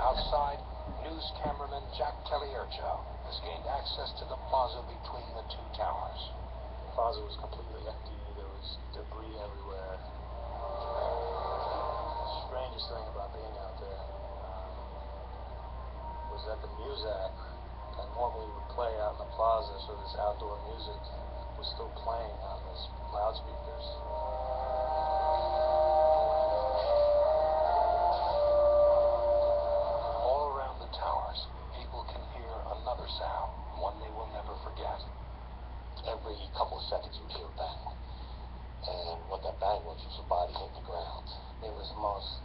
Outside, news cameraman Jack Teliercho has gained access to the plaza between the 2 towers. The plaza was completely empty. There was debris everywhere. The strangest thing about being out there was that the music that normally would play out in the plaza, so this outdoor music, was still playing on the loudspeakers. All around the towers, people can hear another sound, one they will never forget. Every couple of seconds you'd hear a bang. And what that bang was a body hitting the ground. It was the most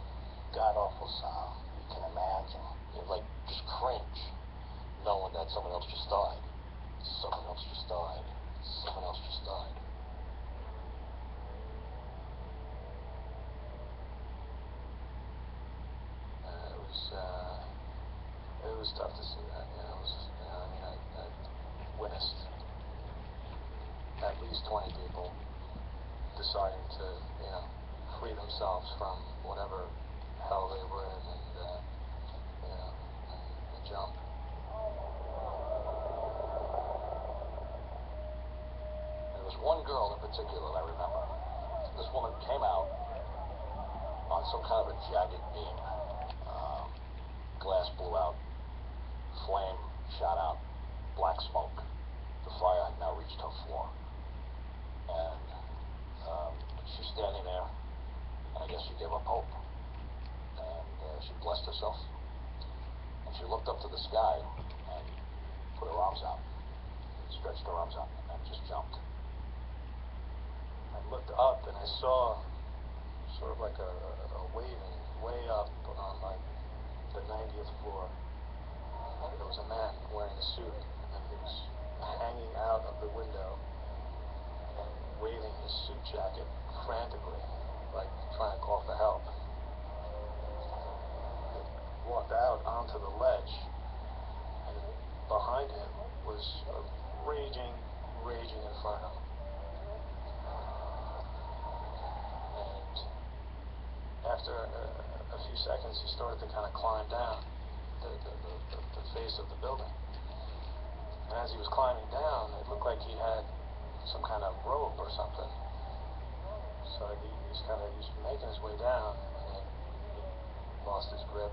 god-awful sound you can imagine. It like just cringe, knowing that someone else just died. Someone else just died. Someone else just died. It was tough to see that. It was, I witnessed at least 20 people deciding to, free themselves from whatever hell they were in and jump. There was one girl in particular I remember. This woman came out on some kind of a jagged beam. Glass blew out, flame shot out, black smoke. The fire had now reached her floor. And she's standing there, and I guess she gave up hope. And she blessed herself, and she looked up to the sky and put her arms out, stretched her arms out, and just jumped. I looked up and I saw sort of like a waving way up on like the 90th floor. There was a man wearing a suit, and he was hanging out of the window and waving his suit jacket frantically, like trying to call for help. He walked out onto the ledge, and behind him was a raging inferno. And after a few seconds, he started to kind of climb down the face of the building. And as he was climbing down, it looked like he had some kind of rope or something. So he's making his way down, and then he lost his grip.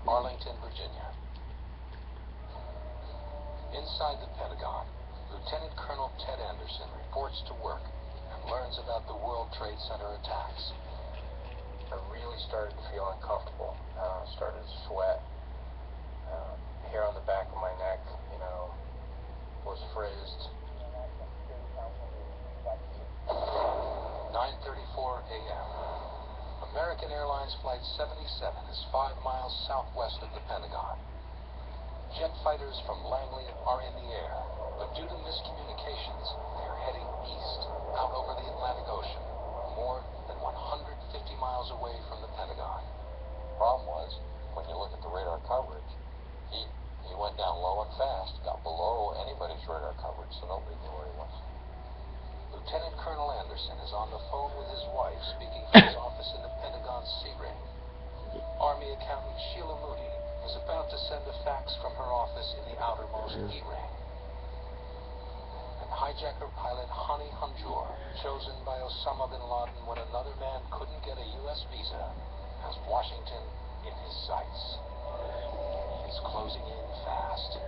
Arlington, Virginia. Inside the Pentagon, Lieutenant Colonel Ted Anderson reports to work and learns about the World Trade Center attacks. I really started to feel uncomfortable. Started to sweat. Hair on the back of my neck, was frizzed. 9:34 a.m. American Airlines Flight 77 is 5 miles southwest of the Pentagon. Jet fighters from Langley are in the air, but due to miscommunications, they are heading east, out over the Atlantic Ocean, more than 150 miles away from the Pentagon. Problem was, when you look at the radar coverage, he went down low and fast, got below anybody's radar coverage, so nobody knew where he was. Lieutenant Colonel Anderson is on the phone with his wife, speaking from his office in the Pentagon Sea Ring. Army accountant Sheila Moody is about to send a fax from her office in the outermost E-ring. And hijacker pilot Hani Hanjour, chosen by Osama bin Laden when another man couldn't get a U.S. visa, has Washington in his sights. It's closing in fast.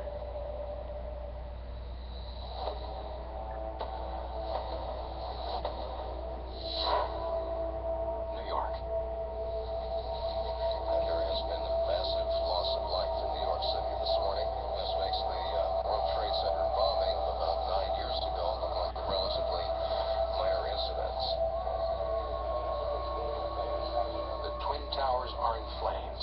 New York. There has been a massive loss of life in New York City this morning. This makes the World Trade Center bombing of about 9 years ago look like a relatively minor incident. The Twin Towers are in flames.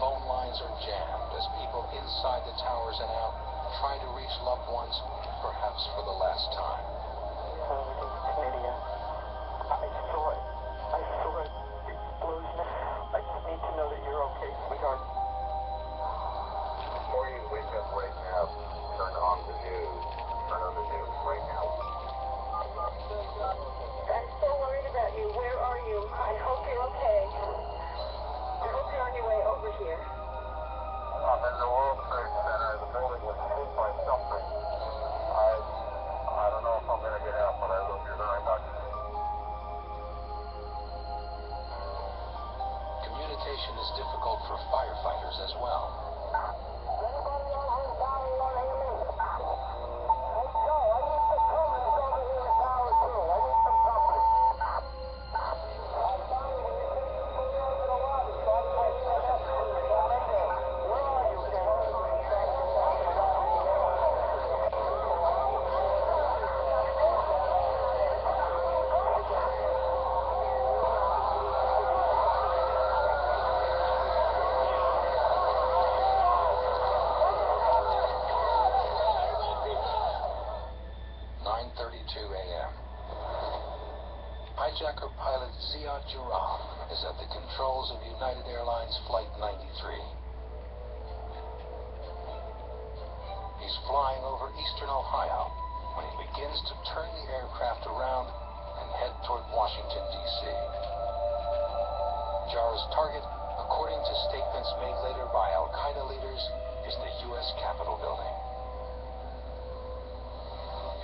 Phone lines are jammed as people inside the towers and out try to reach loved ones, perhaps for the last time. Lydia, I saw it. I saw it. The explosion. I just need to know that you're okay, sweetheart. Before you wake up right now, turn on the news. Turn on the news right now. I'm so worried about you. Where are you? I hope you're okay. I hope you're on your way over here. I'm in the World Trade Center. The building was hit by something. I don't know if I'm going to get out, but I love you very much. Communication is difficult for firefighters as well. Hijacker pilot Ziad Jarrah is at the controls of United Airlines Flight 93. He's flying over eastern Ohio when he begins to turn the aircraft around and head toward Washington, D.C. Jarrah's target, according to statements made later by Al-Qaeda leaders, is the U.S. Capitol building.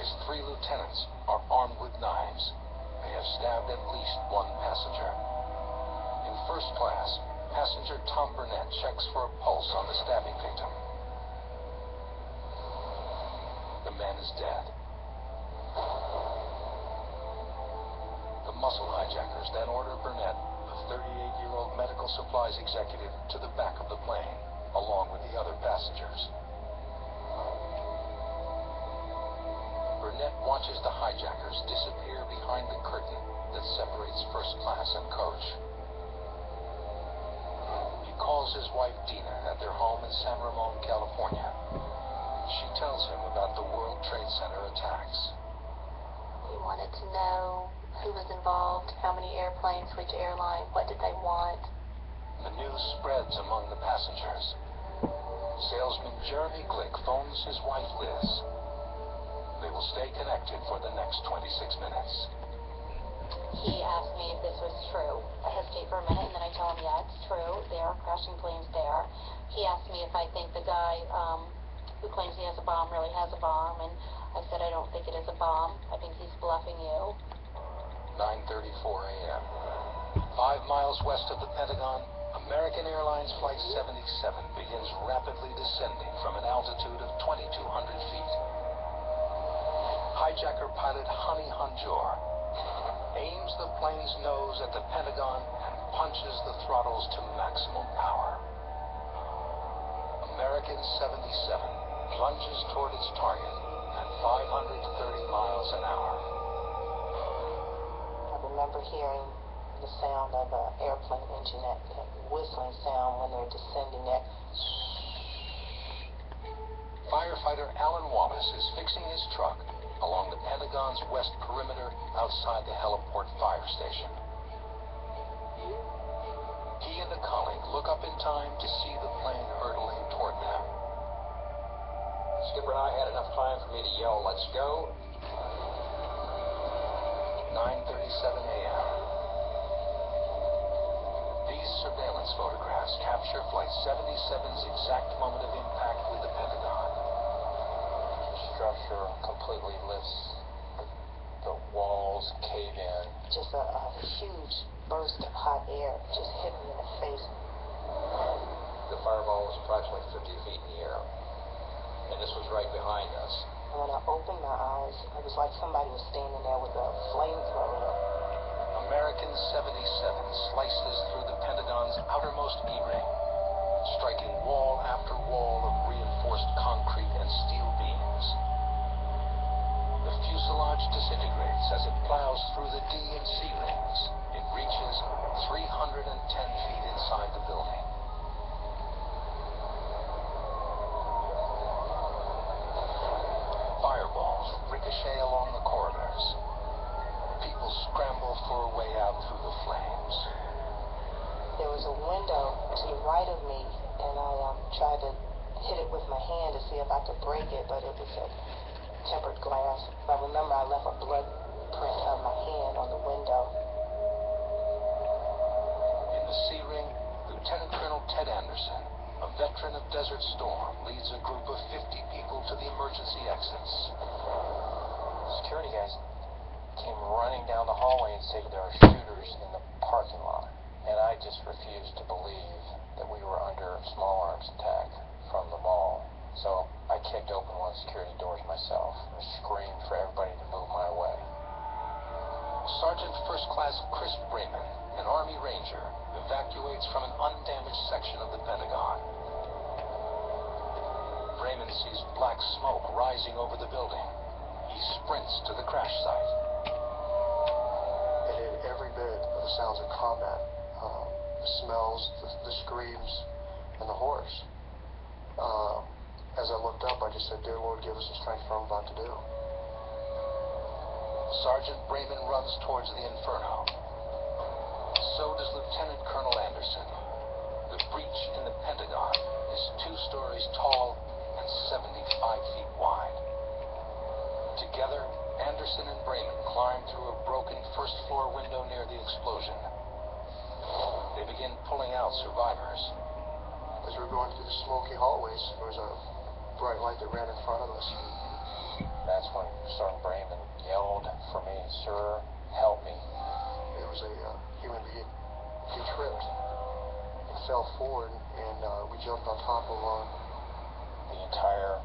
His 3 lieutenants are armed with knives. They have stabbed at least one passenger. In first class, passenger Tom Burnett checks for a pulse on the stabbing victim. The man is dead. The muscle hijackers then order Burnett, a 38-year-old medical supplies executive, to the back of the plane, along with the other passengers. Burnett watches the hijackers disappear behind the curtain that separates first class and coach. He calls his wife Dina at their home in San Ramon, California. She tells him about the World Trade Center attacks. We wanted to know who was involved, how many airplanes, which airline, what did they want. The news spreads among the passengers. Salesman Jeremy Glick phones his wife Liz. They will stay connected for the next 26 minutes. He asked me if this was true. I hesitated for a minute, and then I told him, yeah, it's true. There are crashing planes there. He asked me if I think the guy who claims he has a bomb really has a bomb, and I said I don't think it is a bomb. I think he's bluffing you. 9:34 a.m. 5 miles west of the Pentagon, American Airlines Flight 77 begins rapidly descending from an altitude of 2,200 feet. Hijacker pilot Hani Hanjour aims the plane's nose at the Pentagon and punches the throttles to maximum power. American 77 plunges toward its target at 530 miles an hour. I remember hearing the sound of an airplane engine, that whistling sound when they're descending, that. Firefighter Alan Wallace is fixing his truck along the Pentagon's west perimeter outside the heliport fire station. He and a colleague look up in time to see the plane hurtling toward them. Skipper and I had enough time for me to yell, "Let's go." 9:37 a.m. These surveillance photographs capture Flight 77's exact moment of impact with the Pentagon. Structure completely lifts. The walls cave in. Just a huge burst of hot air just hit me in the face. The fireball was approximately 50 feet in the air, and this was right behind us. And when I opened my eyes, it was like somebody was standing there with a flamethrower. American 77 slices through the Pentagon's outermost E-ring, striking wall after wall of reinforced concrete and steel beams. The fuselage disintegrates as it plows through the D and C rings. It reaches 310 feet inside the building. Fireballs ricochet along the corridors. People scramble for a way out through the flames. There was a window to the right of me, and I tried to hit it with my hand to see if I could break it, but it was a tempered glass. I remember I left a blood print of my hand on the window. In the C-ring, Lieutenant Colonel Ted Anderson, a veteran of Desert Storm, leads a group of 50 people to the emergency exits. Security guys came running down the hallway and said there are shooters in the parking lot. And I just refused to believe that we were under small arms attack from the mall. So I kicked open one of the security doors myself and screamed for everybody to move my way. Sergeant First Class Chris Bremen, an Army Ranger, evacuates from an undamaged section of the Pentagon. Bremen sees black smoke rising over the building. He sprints to the crash site. It had every bit of the sounds of combat. The smells, the screams, and the horrors. As I looked up, I just said, "Dear Lord, give us the strength for what I'm about to do." Sergeant Bremen runs towards the inferno. So does Lieutenant Colonel Anderson. The breach in the Pentagon is 2 stories tall and 75 feet wide. Together, Anderson and Bremen climb through a broken first-floor window near the explosion. They begin pulling out survivors. As we were going through the smoky hallways, there was a bright light that ran in front of us. That's when Sergeant Bremen yelled for me, "Sir, Help me. There was a human being. He tripped and fell forward, and we jumped on top of him. The entire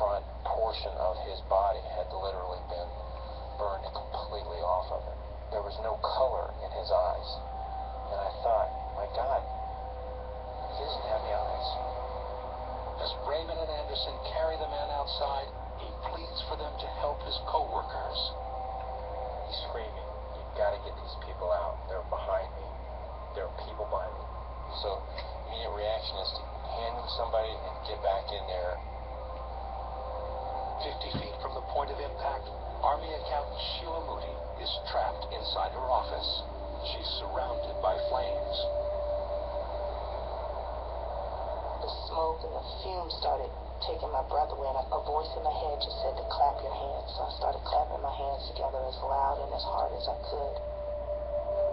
front portion of his body had literally been burned completely off of him. There was no color in his eyes. And I thought, my God, he doesn't have any eyes. As Raymond and Anderson carry the man outside, he pleads for them to help his co-workers. He's screaming, you've got to get these people out. They're behind me. There are people behind me. So, immediate reaction is to hand him somebody and get back in there. 50 feet from the point of impact, Army accountant Sheila Moody is trapped inside her office. She's surrounded by flames. The smoke and the fumes started taking my breath away, and a voice in my head just said to clap your hands. So I started clapping my hands together as loud and as hard as I could.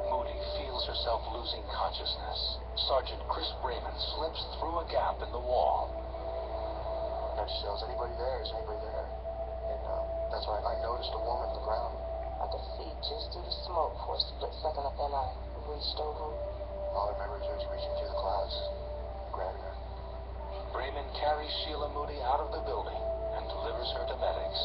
Moody feels herself losing consciousness. Sergeant Chris Raymond slips through a gap in the wall. And I just yells, anybody there? Is anybody there? And that's when I noticed a woman on the ground. I could see just through the smoke for a split second, and then I reached over. All I remember is I was reaching through the clouds, grabbing her. Raymond carries Sheila Moody out of the building and delivers her to medics.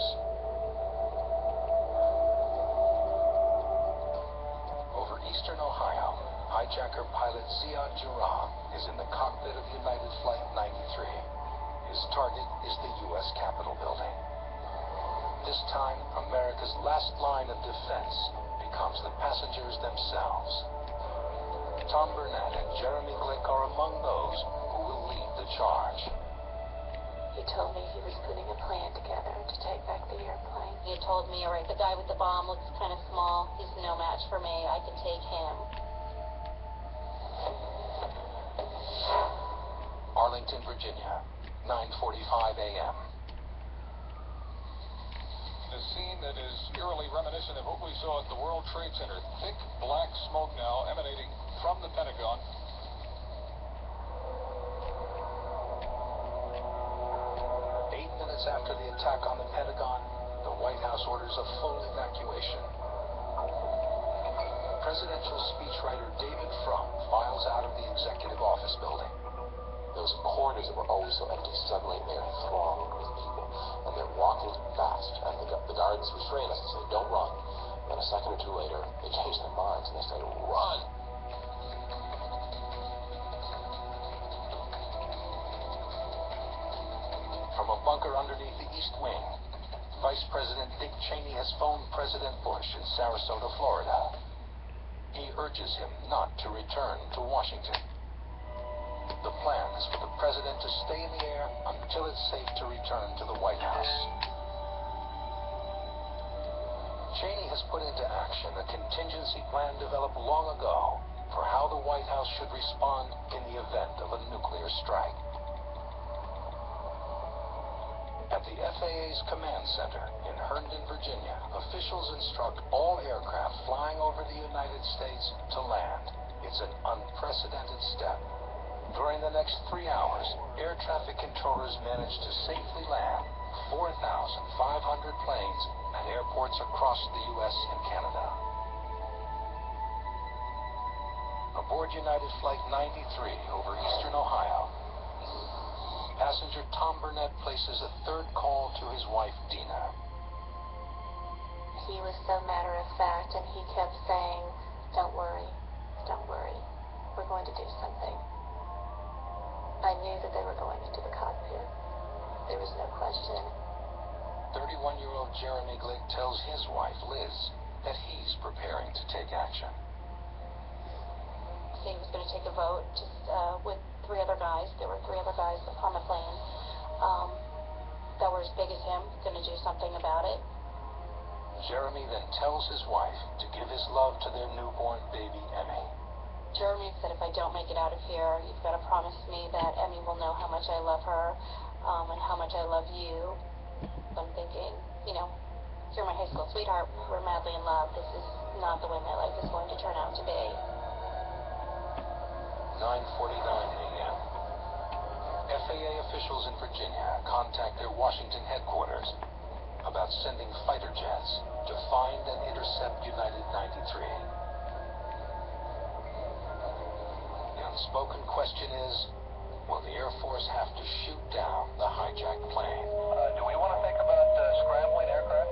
Over eastern Ohio, hijacker pilot Ziad Jarrah is in the cockpit of United Flight 93. His target is the U.S. Capitol building. This time, America's last line of defense becomes the passengers themselves. Tom Burnett and Jeremy Glick are among those who will lead the charge. He told me he was putting a plan together to take back the airplane. He had told me, all right, the guy with the bomb looks kind of small. He's no match for me. I could take him. Arlington, Virginia, 9:45 a.m. A scene that is eerily reminiscent of what we saw at the World Trade Center. Thick black smoke now emanating from the Pentagon. After the attack on the Pentagon, the White House orders a full evacuation. Presidential speechwriter David Frum files out of the executive office building. Those corridors that were always so empty, suddenly they're thronged with people. And they're walking fast. And the guards restrain us and say, don't run. And a second or two later, they change their minds and they say, run! From a bunker underneath the East Wing, Vice President Dick Cheney has phoned President Bush in Sarasota, Florida. He urges him not to return to Washington. The plan is for the president to stay in the air until it's safe to return to the White House. Cheney has put into action a contingency plan developed long ago for how the White House should respond in the event of a nuclear strike. At the FAA's command center in Herndon, Virginia, officials instruct all aircraft flying over the United States to land. It's an unprecedented step. During the next 3 hours, air traffic controllers managed to safely land 4,500 planes at airports across the U.S. and Canada. Aboard United Flight 93 over eastern Ohio, passenger Tom Burnett places a third call to his wife, Dina. He was so matter-of-fact, and he kept saying, don't worry, we're going to do something. I knew that they were going into the cockpit. There was no question. 31-year-old Jeremy Glick tells his wife, Liz, that he's preparing to take action. He was going to take a vote just with 3 other guys. There were 3 other guys on the plane that were as big as him, going to do something about it. Jeremy then tells his wife to give his love to their newborn baby, Emmy. Jeremy said, if I don't make it out of here, you've got to promise me that Emmy will know how much I love her and how much I love you. I'm thinking, you know, you're my high school sweetheart. We're madly in love. This is not the way my life is going to turn out to be. 9:49 a.m. FAA officials in Virginia contact their Washington headquarters. A about sending fighter jets to find and intercept United 93. The unspoken question is, will the Air Force have to shoot down the hijacked plane? Do we want to think about scrambling aircraft?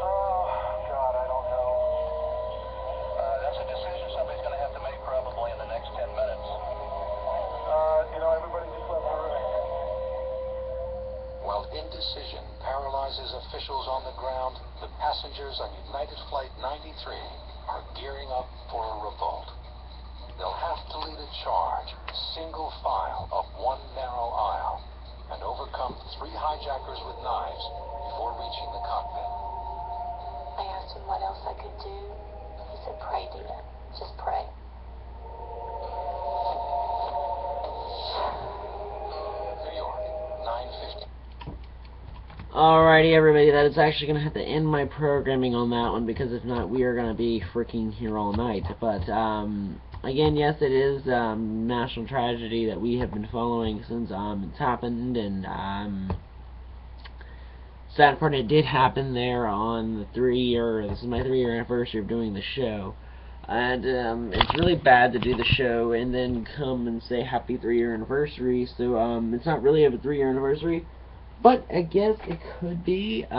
Oh, God, I don't know. That's a decision somebody's going to have to make probably in the next 10 minutes. Everybody just left the room. While indecision paralyzes officials on the ground, the passengers on United Flight 93 are gearing up for a revolt. They'll have to lead a charge, single file up one narrow aisle, and overcome 3 hijackers with knives before reaching the cockpit. I asked him what else I could do. He said, pray, Dina. Just pray. New York, 9:50. Alrighty, everybody, that is actually going to have to end my programming on that one, because if not, we are going to be freaking here all night. But, again, yes, it is national tragedy that we have been following since it's happened, and sad part, it did happen there on the 3-year, this is my 3-year anniversary of doing the show. And it's really bad to do the show and then come and say happy 3-year anniversary, so it's not really of a 3-year anniversary. But I guess it could be. It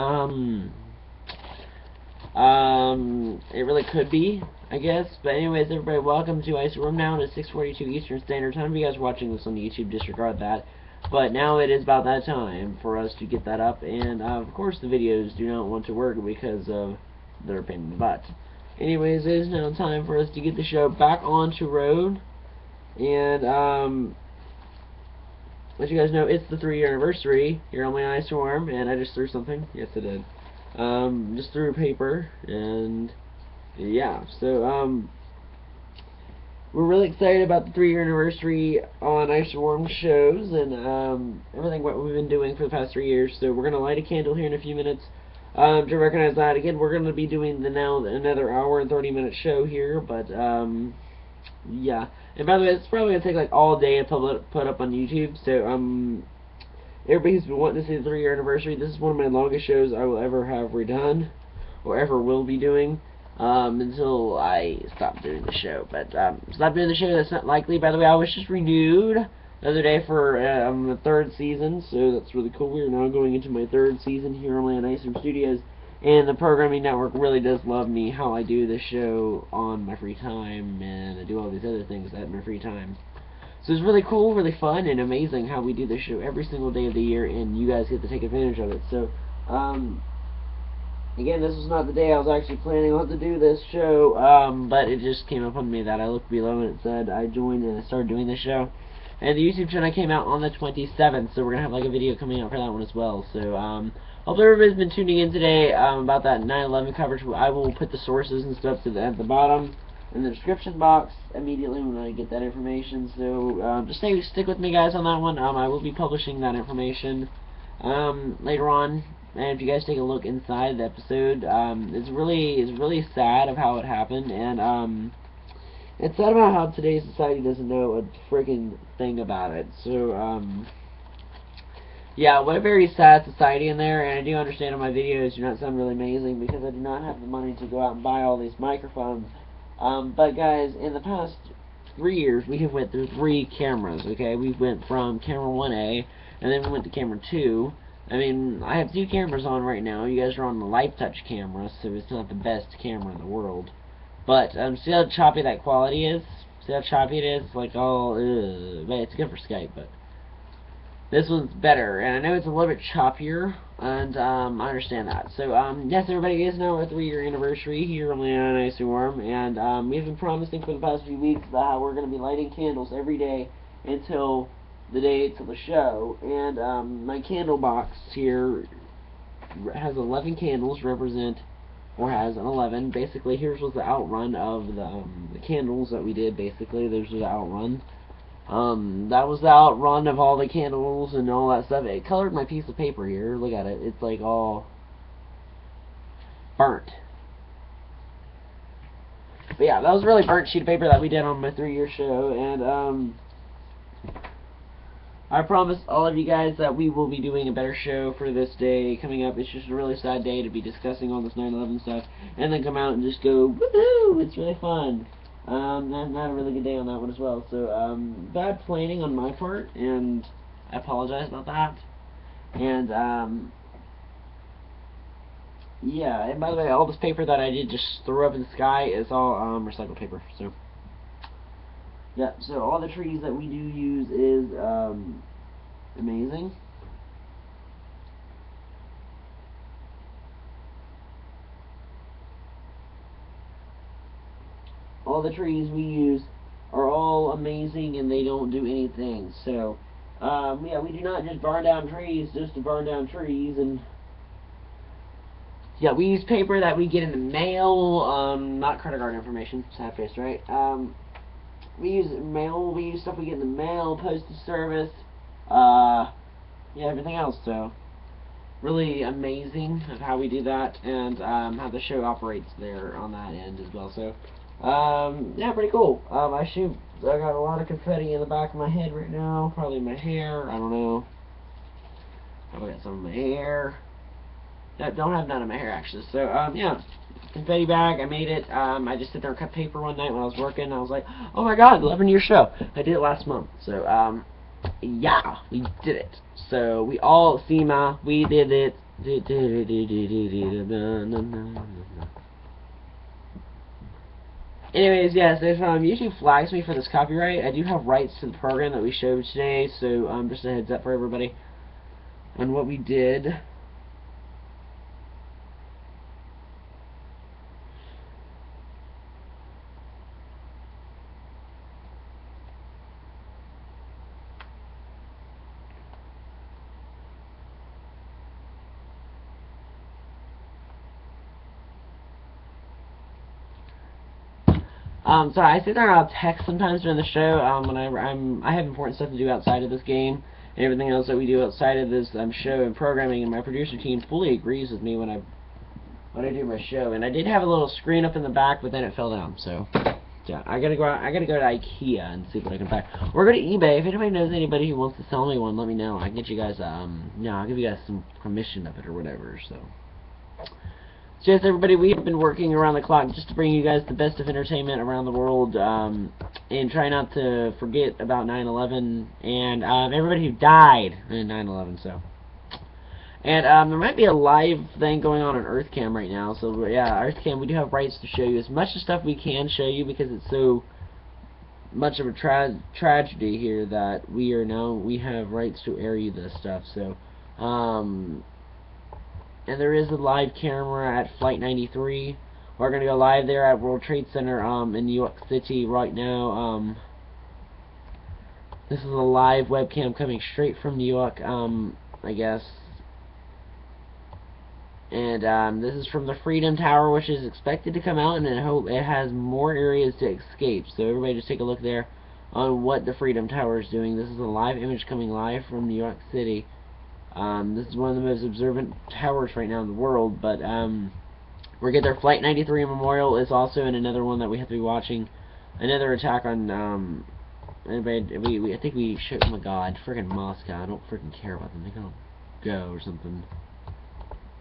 really could be, I guess. But anyways, everybody, welcome to Iceywarm. Now it is 6:42 Eastern Standard Time. If you guys are watching this on YouTube, disregard that. But now it is about that time for us to get that up. And of course, the videos do not want to work because of their pain in the butt. Anyways, it is now time for us to get the show back onto road. And let you guys know, it's the 3-year anniversary here on my Iceywarm, and I just threw something. Yes, I did. Just threw paper, and yeah. So we're really excited about the 3-year anniversary on Iceywarm shows and everything what we've been doing for the past 3 years. So we're gonna light a candle here in a few minutes to recognize that. Again, we're gonna be doing another hour and 30-minute show here, but yeah. And by the way, it's probably going to take like all day to put up on YouTube, so everybody who's been wanting to see the 3-year anniversary, this is one of my longest shows I will ever have redone, or ever will be doing, until I stop doing the show. But stop doing the show, that's not likely. By the way, I was just renewed the other day for the 3rd season, so that's really cool. We are now going into my 3rd season here on Iceywarm Studios. And the programming network really does love me, how I do this show on my free time, and I do all these other things at my free time. So it's really cool, really fun, and amazing how we do this show every single day of the year, and you guys get to take advantage of it. So, again, this was not the day I was actually planning on to do this show, but it just came up on me that I looked below and it said I joined and I started doing this show. And the YouTube channel came out on the 27th, so we're going to have like a video coming out for that one as well. So, hope everybody's been tuning in today about that 9/11 coverage. I will put the sources and stuff at the bottom in the description box immediately when I get that information. So, just stick with me, guys, on that one. I will be publishing that information later on. And if you guys take a look inside the episode, it's really sad of how it happened, and it's sad about how today's society doesn't know a friggin' thing about it. So, yeah, what a very sad society in there, and I do understand on my videos do not sound really amazing because I do not have the money to go out and buy all these microphones. But guys, in the past 3 years, we have went through 3 cameras, okay? We went from camera 1A, and then we went to camera 2. I mean, I have 2 cameras on right now. You guys are on the Light Touch camera, so it's not the best camera in the world. But, see how choppy that quality is? See how choppy it is? It's like all, but it's good for Skype, but this one's better. And I know it's a little bit choppier, and I understand that. So, yes, everybody is now our 3-year anniversary here on Iceywarm, and we've been promising for the past few weeks about how we're going to be lighting candles every day until the day till the show. And my candle box here has 11 candles, or has an 11. Basically, here's was the outrun of the candles that we did. Basically, there's the outrun. That was the outrun of all the candles and all that stuff. It colored my piece of paper here. Look at it. It's like all burnt. But yeah, that was a really burnt sheet of paper that we did on my 3-year show. And I promise all of you guys that we will be doing a better show for this day coming up. It's just a really sad day to be discussing all this 9/11 stuff and then come out and just go, woohoo! It's really fun. Not a really good day on that one as well. So, bad planning on my part, and I apologize about that. And, yeah, and by the way, all this paper that I did just throw up in the sky is all, recycled paper, so. Yeah, so all the trees that we do use is, amazing. All the trees we use are all amazing and they don't do anything. So, yeah, we do not just burn down trees just to burn down trees. And yeah, we use paper that we get in the mail, not credit card information, sad face, right? We use mail, we use stuff we get in the mail, postage service, yeah, everything else. So, really amazing of how we do that and how the show operates there on that end as well. So, yeah, pretty cool. I got a lot of confetti in the back of my head right now, probably my hair, I don't know. I got some of my hair. No, don't have none of my hair actually. So, yeah, confetti bag, I made it. I just sit there and cut paper one night when I was working. I was like, oh my god, 11-year show. I did it last month. So, yeah, we did it. So, we all, SEMA, we did it. Anyways, yes, if YouTube flags me for this copyright, I do have rights to the program that we showed today, so just a heads up for everybody on what we did. So I sit there and I'll text sometimes during the show, whenever I have important stuff to do outside of this game, and everything else that we do outside of this show and programming, and my producer team fully agrees with me when I do my show. And I did have a little screen up in the back, but then it fell down, so yeah, I gotta go to IKEA and see what I can find. Or go to eBay. If anybody knows anybody who wants to sell me one, let me know. I can get you guys, I'll give you guys some commission of it or whatever, so. So yes, everybody, we have been working around the clock just to bring you guys the best of entertainment around the world, and try not to forget about 9/11 and everybody who died in 9/11. So, and there might be a live thing going on EarthCam right now. So yeah, EarthCam, we do have rights to show you as much of stuff we can show you because it's so much of a tragedy here that we have rights to air you this stuff. So, and there is a live camera at Flight 93. We're going to go live there at World Trade Center in New York City right now. This is a live webcam coming straight from New York, I guess. And this is from the Freedom Tower, which is expected to come out, and I hope it has more areas to escape. So everybody just take a look there on what the Freedom Tower is doing. This is a live image coming live from New York City. This is one of the most observant towers right now in the world, but we're getting their Flight 93 Memorial is also in another one that we have to be watching. Another attack on, I think we should, oh my god, friggin' Moscow, I don't friggin' care about them, they don't go or something,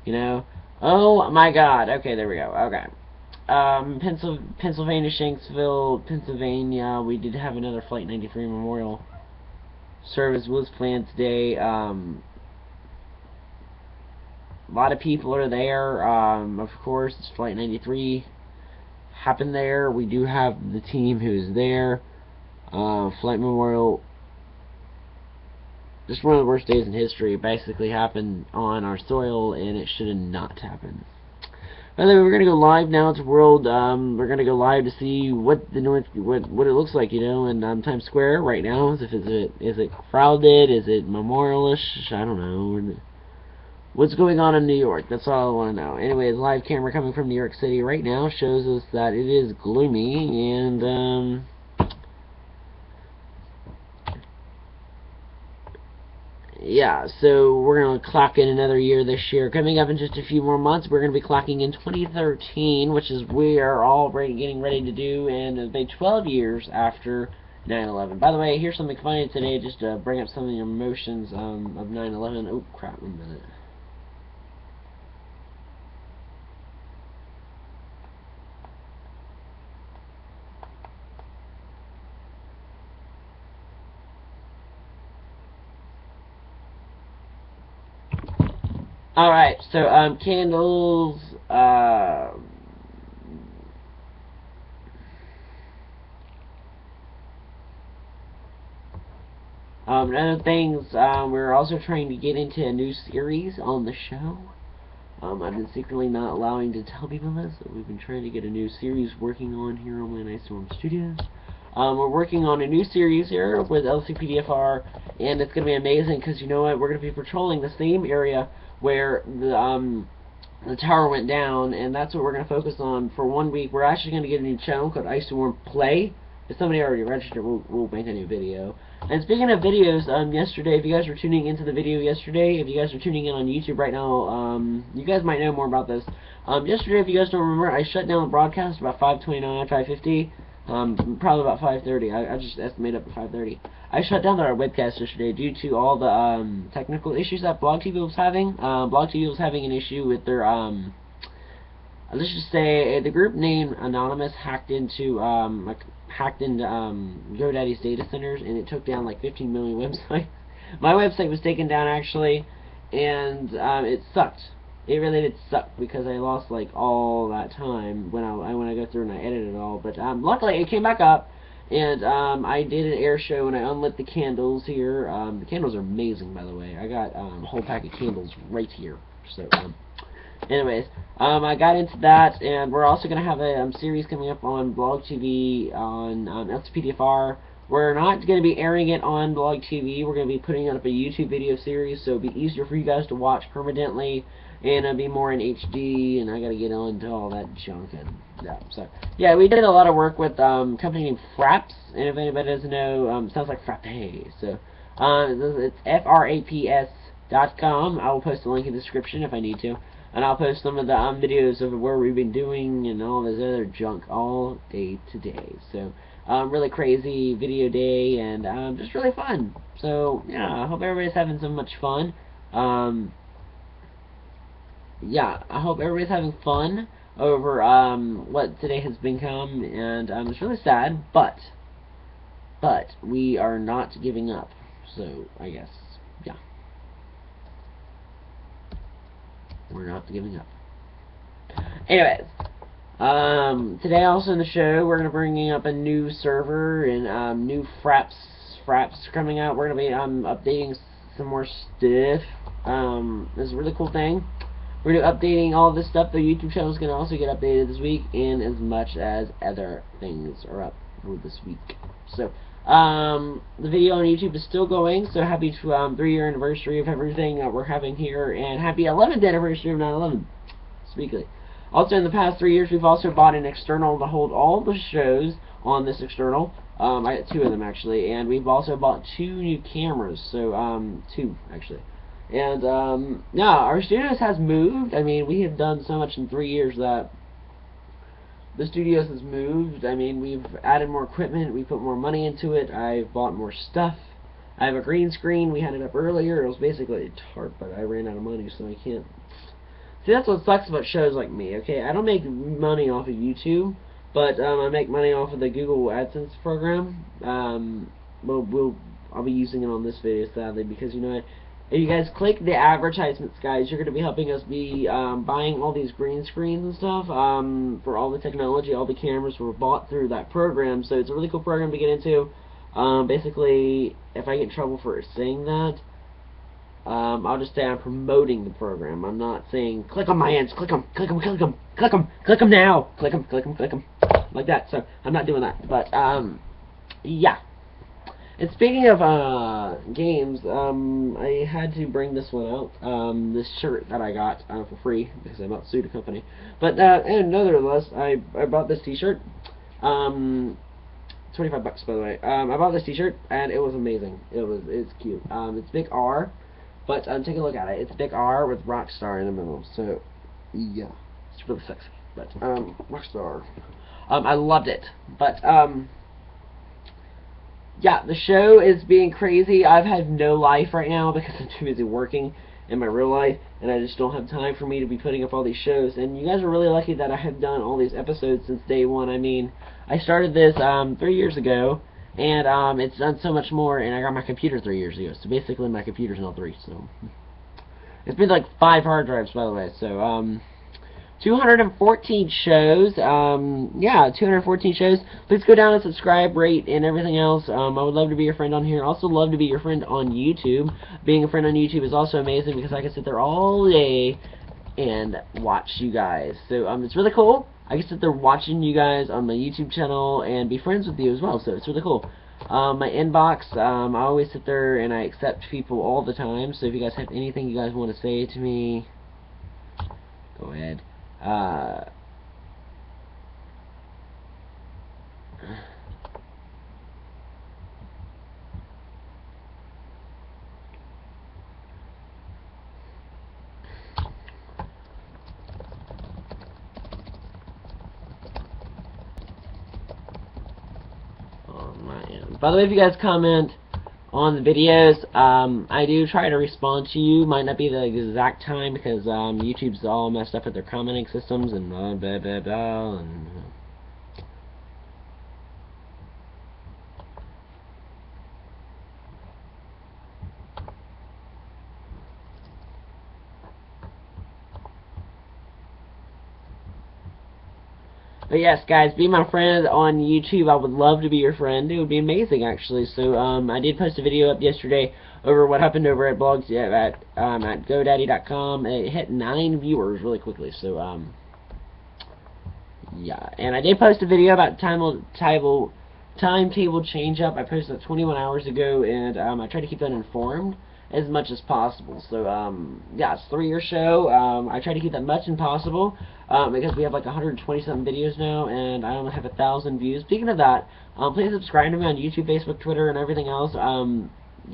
you know? Oh my god, okay, there we go, okay. Pennsylvania, Shanksville, Pennsylvania, we did have another Flight 93 Memorial service was planned today. A lot of people are there. Of course, Flight 93 happened there. We do have the team who's there. Flight Memorial, just one of the worst days in history. It basically happened on our soil, and it should have not happened. By the way, we're gonna go live now to World. We're gonna go live to see what the what it looks like, you know, in Times Square right now. Is it crowded? Is it memorialish? I don't know. What's going on in New York? That's all I want to know. Anyways, live camera coming from New York City right now shows us that it is gloomy, and yeah, so we're going to clock in another year this year. Coming up in just a few more months, we're going to be clocking in 2013, which is we are all getting ready to do, and it'll be 12 years after 9/11. By the way, here's something funny today, just to bring up some of your emotions of 9/11. Oh crap! 1 minute. Alright, so, candles, and other things, we're also trying to get into a new series on the show. I've been secretly not allowing to tell people this, but we've been trying to get a new series working on here on my Iceywarm Studios. We're working on a new series here with LCPDFR, and it's going to be amazing, because you know what, we're going to be patrolling the same area where the tower went down, and that's what we're going to focus on for 1 week. We're actually going to get a new channel called Iceywarm Play. If somebody already registered, we'll make a new video. And speaking of videos, yesterday, if you guys were tuning into the video yesterday, if you guys are tuning in on YouTube right now, you guys might know more about this. Yesterday, if you guys don't remember, I shut down the broadcast about 5:29, 5:50, probably about 5:30. I just estimated up to 5:30. I shut down our webcast yesterday due to all the technical issues that Blog TV was having. Blog TV was having an issue with their let's just say the group name Anonymous hacked into GoDaddy's data centers, and it took down like 15 million websites. My website was taken down actually, and it sucked. It really did suck, because I lost like all that time when I go through and I edited it all. But luckily it came back up, and I did an air show and I unlit the candles here. The candles are amazing, by the way. I got a whole pack of candles right here. So anyways, I got into that, and we're also going to have a series coming up on Blog TV on LCPDFR. We're not going to be airing it on Blog TV. We're going to be putting up a YouTube video series, so it'll be easier for you guys to watch permanently, and it'll be more in HD, and I got to get on to all that junk. And yeah, so yeah, we did a lot of work with a company named Fraps, and if anybody doesn't know, sounds like Frappe. So it's FRAPS.com. I will post a link in the description if I need to. And I'll post some of the videos of where we've been doing and all this other junk all day today. So, really crazy video day, and just really fun. So, yeah, I hope everybody's having so much fun. Yeah, I hope everybody's having fun over what today has become, and it's really sad, but we are not giving up. So, I guess, yeah. We're not giving up. Anyways, today also in the show, we're going to be bringing up a new server and new fraps coming out. We're going to be updating some more stuff. This is a really cool thing. We're going to be updating all this stuff. The YouTube channel is going to also get updated this week, and as much as other things are up for this week. So, the video on YouTube is still going, so happy 3-year anniversary of everything that we're having here, and happy 11th anniversary of 9/11. Speakly. Also, in the past 3 years, we've also bought an external to hold all the shows on this external. I got 2 of them actually, and we've also bought 2 new cameras, so 2 actually. And yeah, our studios has moved. I mean, we have done so much in 3 years that the studios has moved. I mean, we've added more equipment, we put more money into it, I've bought more stuff. I have a green screen, we had it up earlier, it was basically a tarp, but I ran out of money, so I can't. See, that's what sucks about shows like me, okay? I don't make money off of YouTube, but I make money off of the Google AdSense program. I'll be using it on this video, sadly, because, you know what? If you guys click the advertisements, guys, you're going to be helping us be buying all these green screens and stuff for all the technology. All the cameras were bought through that program, so it's a really cool program to get into. Basically, if I get in trouble for saying that, I'll just say I'm promoting the program. I'm not saying, click on my ads, click them, click them, click them, click them, click them now, click them, click them, click them, like that. So, I'm not doing that, but, yeah. And speaking of games, I had to bring this one out, this shirt that I got for free, because I'm not sued a company. But, and nonetheless, I bought this t-shirt, 25 bucks, by the way. I bought this t-shirt, and it was amazing. It's cute. It's big R, but take a look at it. It's big R with Rockstar in the middle, so, yeah, it's really sexy. But, Rockstar, I loved it, but, yeah, the show is being crazy. I've had no life right now because I'm too busy working in my real life, and I just don't have time for me to be putting up all these shows. And you guys are really lucky that I have done all these episodes since day one. I mean, I started this 3 years ago, and it's done so much more, and I got my computer 3 years ago. So basically my computer's now 3, so it's been like 5 hard drives, by the way. So 214 shows. Yeah, 214 shows. Please go down and subscribe, rate, and everything else. I would love to be your friend on here. Also love to be your friend on YouTube. Being a friend on YouTube is also amazing because I can sit there all day and watch you guys. So it's really cool. I can sit there watching you guys on my YouTube channel and be friends with you as well. So it's really cool. My inbox, I always sit there and I accept people all the time. So if you guys have anything you guys want to say to me, go ahead. By the way, if you guys comment on the videos, I do try to respond to you. Might not be the exact time because YouTube's all messed up with their commenting systems and blah blah blah blah. And but yes, guys, be my friend on YouTube. I would love to be your friend. It would be amazing, actually. So I did post a video up yesterday over what happened over at blogs at GoDaddy.com. It hit 9 viewers really quickly. So yeah, and I did post a video about timetable change up. I posted that 21 hours ago, and I try to keep that informed as much as possible. So yeah, it's a 3-year show. I try to keep that much as possible because we have like 120 something videos now, and I only have 1,000 views. Speaking of that, please subscribe to me on YouTube, Facebook, Twitter, and everything else. You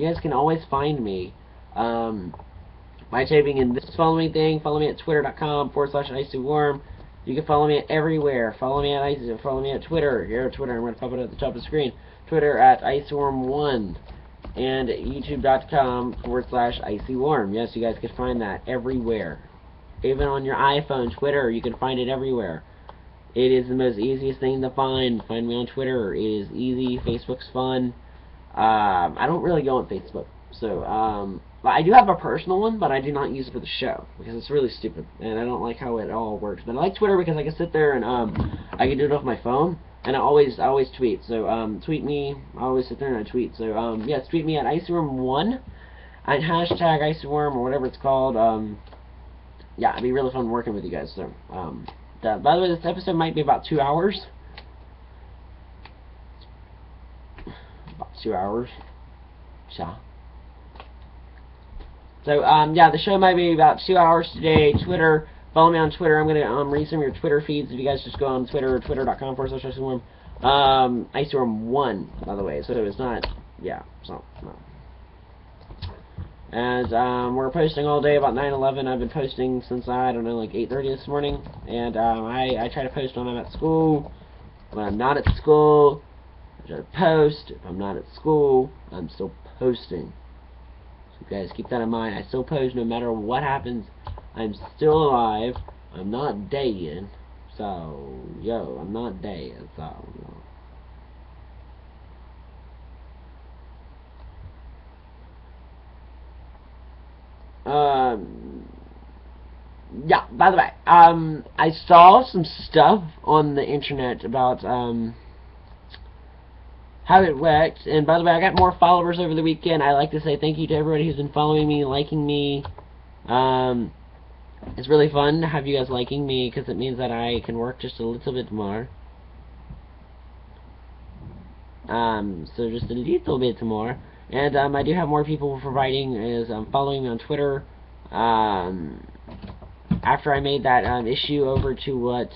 guys can always find me by typing in this following thing. Follow me at twitter.com/Iceywarm. You can follow me everywhere. Follow me at Follow me at Twitter. Here at Twitter, I'm going to pop it at the top of the screen. Twitter at Iceywarm1. And youtube.com/Iceywarm. Yes, you guys can find that everywhere. Even on your iPhone, Twitter, you can find it everywhere. It is the most easiest thing to find. Find me on Twitter. It is easy. Facebook's fun. I don't really go on Facebook. So, I do have a personal one, but I do not use it for the show because it's really stupid, and I don't like how it all works. But I like Twitter because I can sit there and I can do it off my phone. And I always tweet, so tweet me. I always sit there and I tweet. So yeah, tweet me at Iceywarm1 and hashtag Iceywarm or whatever it's called. Yeah, it'd be really fun working with you guys. So by the way, this episode might be about 2 hours. About 2 hours. Yeah. So yeah, the show might be about 2 hours today. Twitter. Follow me on Twitter. I'm going to read some of your Twitter feeds. If you guys just go on Twitter, twitter.com/Iceywarm. Iceywarm1, by the way. So it's not, yeah, so, no. And we're posting all day about 9/11. I've been posting since, I don't know, like 8:30 this morning. And I try to post when I'm at school. When I'm not at school, I try to post. If I'm not at school, I'm still posting. So you guys keep that in mind. I still post no matter what happens. I'm still alive. I'm not dead. So, yo, I'm not dead. So, yeah, by the way, I saw some stuff on the internet about, how it works, and by the way, I got more followers over the weekend. I like to say thank you to everybody who's been following me, liking me. It's really fun to have you guys liking me because it means that I can work just a little bit more. So just a little bit more. And I do have more people providing following me on Twitter. After I made that issue over to what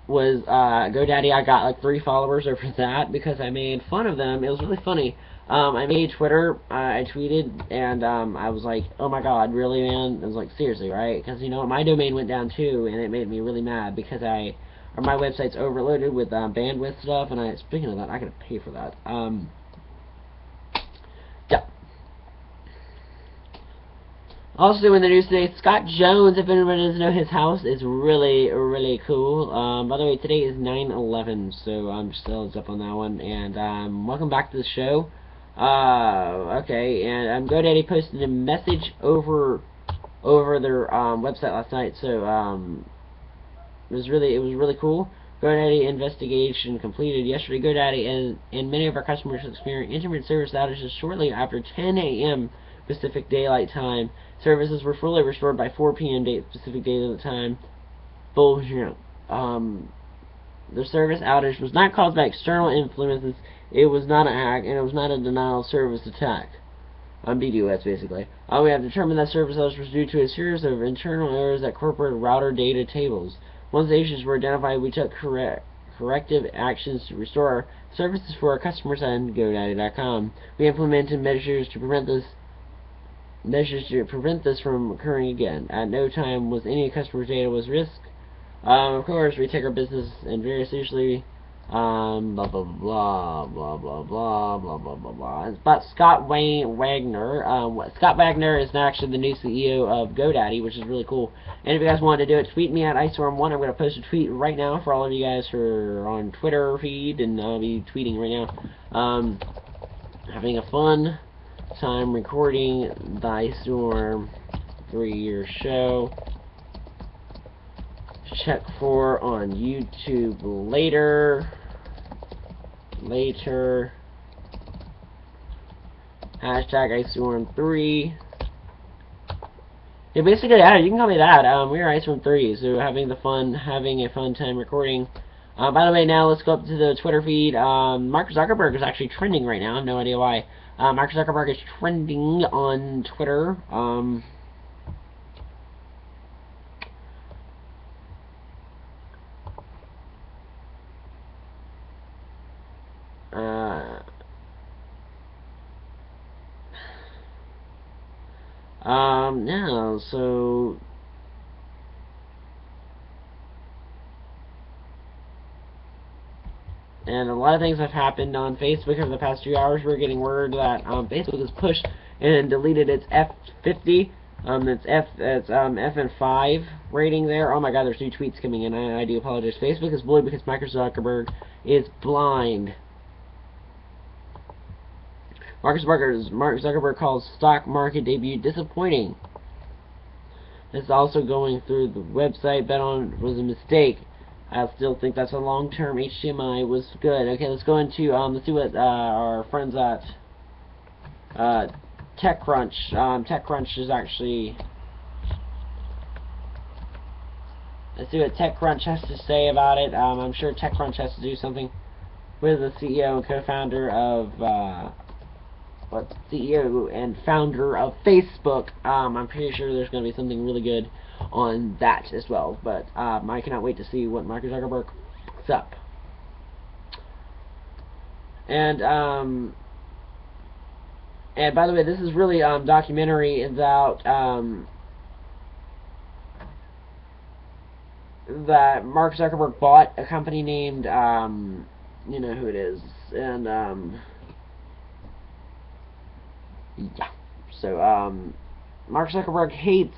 was GoDaddy, I got like 3 followers over that because I made fun of them. It was really funny. I made Twitter, I tweeted, and I was like, oh my god, really, man? I was like, seriously, right? Because, you know, my domain went down too, and it made me really mad because my website's overloaded with bandwidth stuff, and speaking of that, I gotta pay for that. Also in the news today, Scott Jones, if anybody doesn't know, his house is really, really cool. By the way, today is 9/11, so I'm still heads up on that one. And welcome back to the show. Okay, and GoDaddy posted a message over their website last night, so it was really cool. GoDaddy investigation completed yesterday. GoDaddy and many of our customers experienced internet service outages shortly after 10 a.m. Pacific Daylight Time. Services were fully restored by 4 p.m. Pacific Daylight Time. Bullshit. The service outage was not caused by external influences. It was not a hack, and it was not a denial of service attack. DDoS, basically. We have determined that service outage was due to a series of internal errors at corporate router data tables. Once the issues were identified, we took corrective actions to restore services for our customers on GoDaddy.com. We implemented measures to prevent this from occurring again. At no time was any customer's data was risk. Of course, we take our business and very seriously. Blah blah blah blah blah blah blah blah blah blah. It's about Scott Wagner. Scott Wagner is actually the new CEO of GoDaddy, which is really cool. And if you guys want to do it, tweet me at Iceywarm1. I'm going to post a tweet right now for all of you guys who are on Twitter feed, and I'll be tweeting right now. Having a fun time recording the Iceywarm 3-year show. Check for on YouTube later. Hashtag Iceywarm3. Yeah, basically, yeah, you can call me that. We are Iceywarm3, so having a fun time recording. By the way, now let's go up to the Twitter feed. Mark Zuckerberg is actually trending right now. I have no idea why. Mark Zuckerberg is trending on Twitter. Now, so and a lot of things have happened on Facebook over the past few hours. We're getting word that Facebook has pushed and deleted its F50, its FN5 rating there. Oh my God, there's new tweets coming in. I do apologize. Facebook is bullied because Mark Zuckerberg is blind. Mark Zuckerberg calls stock market debut disappointing. It's also going through the website. Bet on was a mistake. I still think that's a long-term HDMI was good. Okay, let's go into let's see what our friends at TechCrunch. TechCrunch is actually. Let's see what TechCrunch has to say about it. I'm sure TechCrunch has to do something with the CEO and co-founder of. CEO and founder of Facebook. I'm pretty sure there's going to be something really good on that as well. But I cannot wait to see what Mark Zuckerberg picks up. And by the way, this is really documentary about that Mark Zuckerberg bought a company named you know who it is, and yeah. So, Mark Zuckerberg hates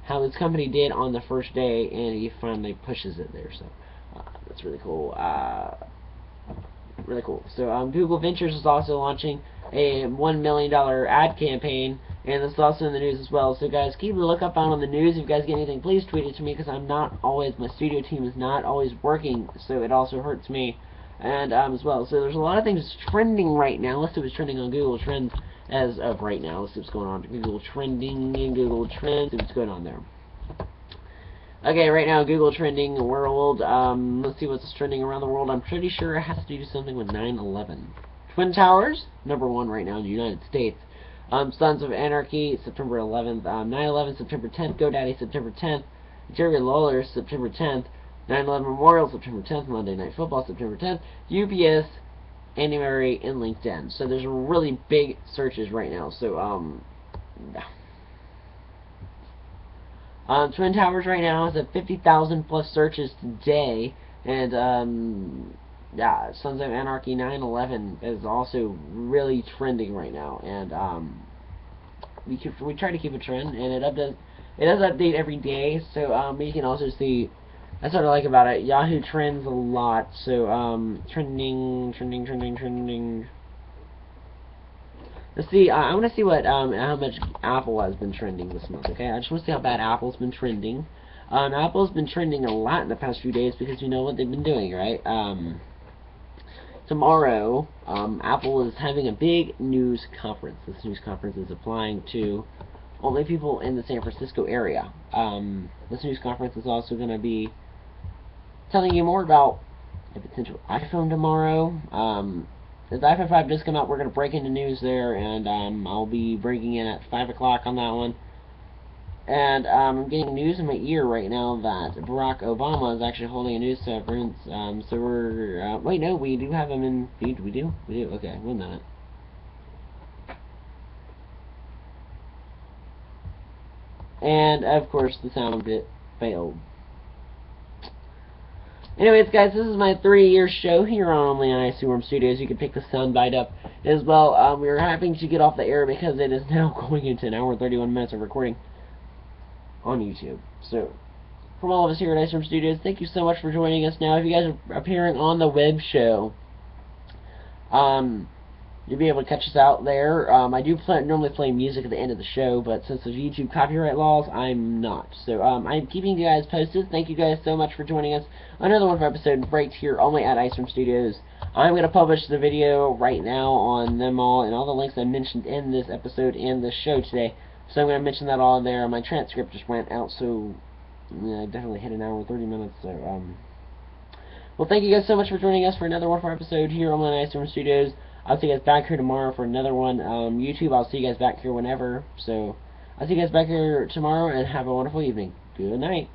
how his company did on the first day, and he finally pushes it there. So, that's really cool. Really cool. So, Google Ventures is also launching a $1 million ad campaign, and this is also in the news as well. So, guys, keep a lookout on the news. If you guys get anything, please tweet it to me, because I'm not always, my studio team is not always working, so it also hurts me. And, as well. So, there's a lot of things trending right now. Let's see what's trending on Google Trends. As of right now, let's see what's going on. Google Trending and Google Trends. See what's going on there. Okay, right now, Google Trending World. Let's see what's trending around the world. I'm pretty sure it has to do something with 9/11. Twin Towers, #1 right now in the United States. Sons of Anarchy, September 11th. 9/11, September 10th. GoDaddy, September 10th. Jerry Lawler, September 10th. 9/11 Memorial, September 10th. Monday Night Football, September 10th. UPS. Andy Murray, and LinkedIn. So there's really big searches right now. So yeah. Twin Towers right now is at 50,000 plus searches today, and yeah, Sons of Anarchy 9/11 is also really trending right now, and we try to keep a trend, and it does update every day. So you can also see. That's what I like about it. Yahoo trends a lot. So trending. Let's see. I want to see what how much Apple has been trending this month. Okay, I just want to see how bad Apple's been trending. Apple's been trending a lot in the past few days because you know what they've been doing, right? Tomorrow, Apple is having a big news conference. This news conference is applying to only people in the San Francisco area. This news conference is also going to be telling you more about a potential iPhone tomorrow. If the iPhone 5 does come out, we're going to break into news there, and I'll be breaking in at 5 o'clock on that one. And I'm getting news in my ear right now that Barack Obama is actually holding a news conference. So we're... wait, no, we do have him in feed. We do? We do. Okay, 1 minute. And, of course, the sound bit failed. Anyways, guys, this is my 3-year show here on Iceywarm Studios. You can pick the soundbite up as well. We are having to get off the air because it is now going into an hour and 31 minutes of recording on YouTube. So, from all of us here at Iceywarm Studios, thank you so much for joining us. Now, if you guys are appearing on the web show, you'll be able to catch us out there. I do normally play music at the end of the show, but since there's YouTube copyright laws, I'm not. So I'm keeping you guys posted. Thank you guys so much for joining us. Another one of our episodes right here only at Iceywarm Studios. I'm going to publish the video right now on them all and all the links I mentioned in this episode and this show today. So I'm going to mention that all there. My transcript just went out, so I definitely hit an hour and 30 minutes. So well, thank you guys so much for joining us for another one of our episodes here on Iceywarm Studios. I'll see you guys back here tomorrow for another one. YouTube, I'll see you guys back here whenever. So, I'll see you guys back here tomorrow, and have a wonderful evening. Good night.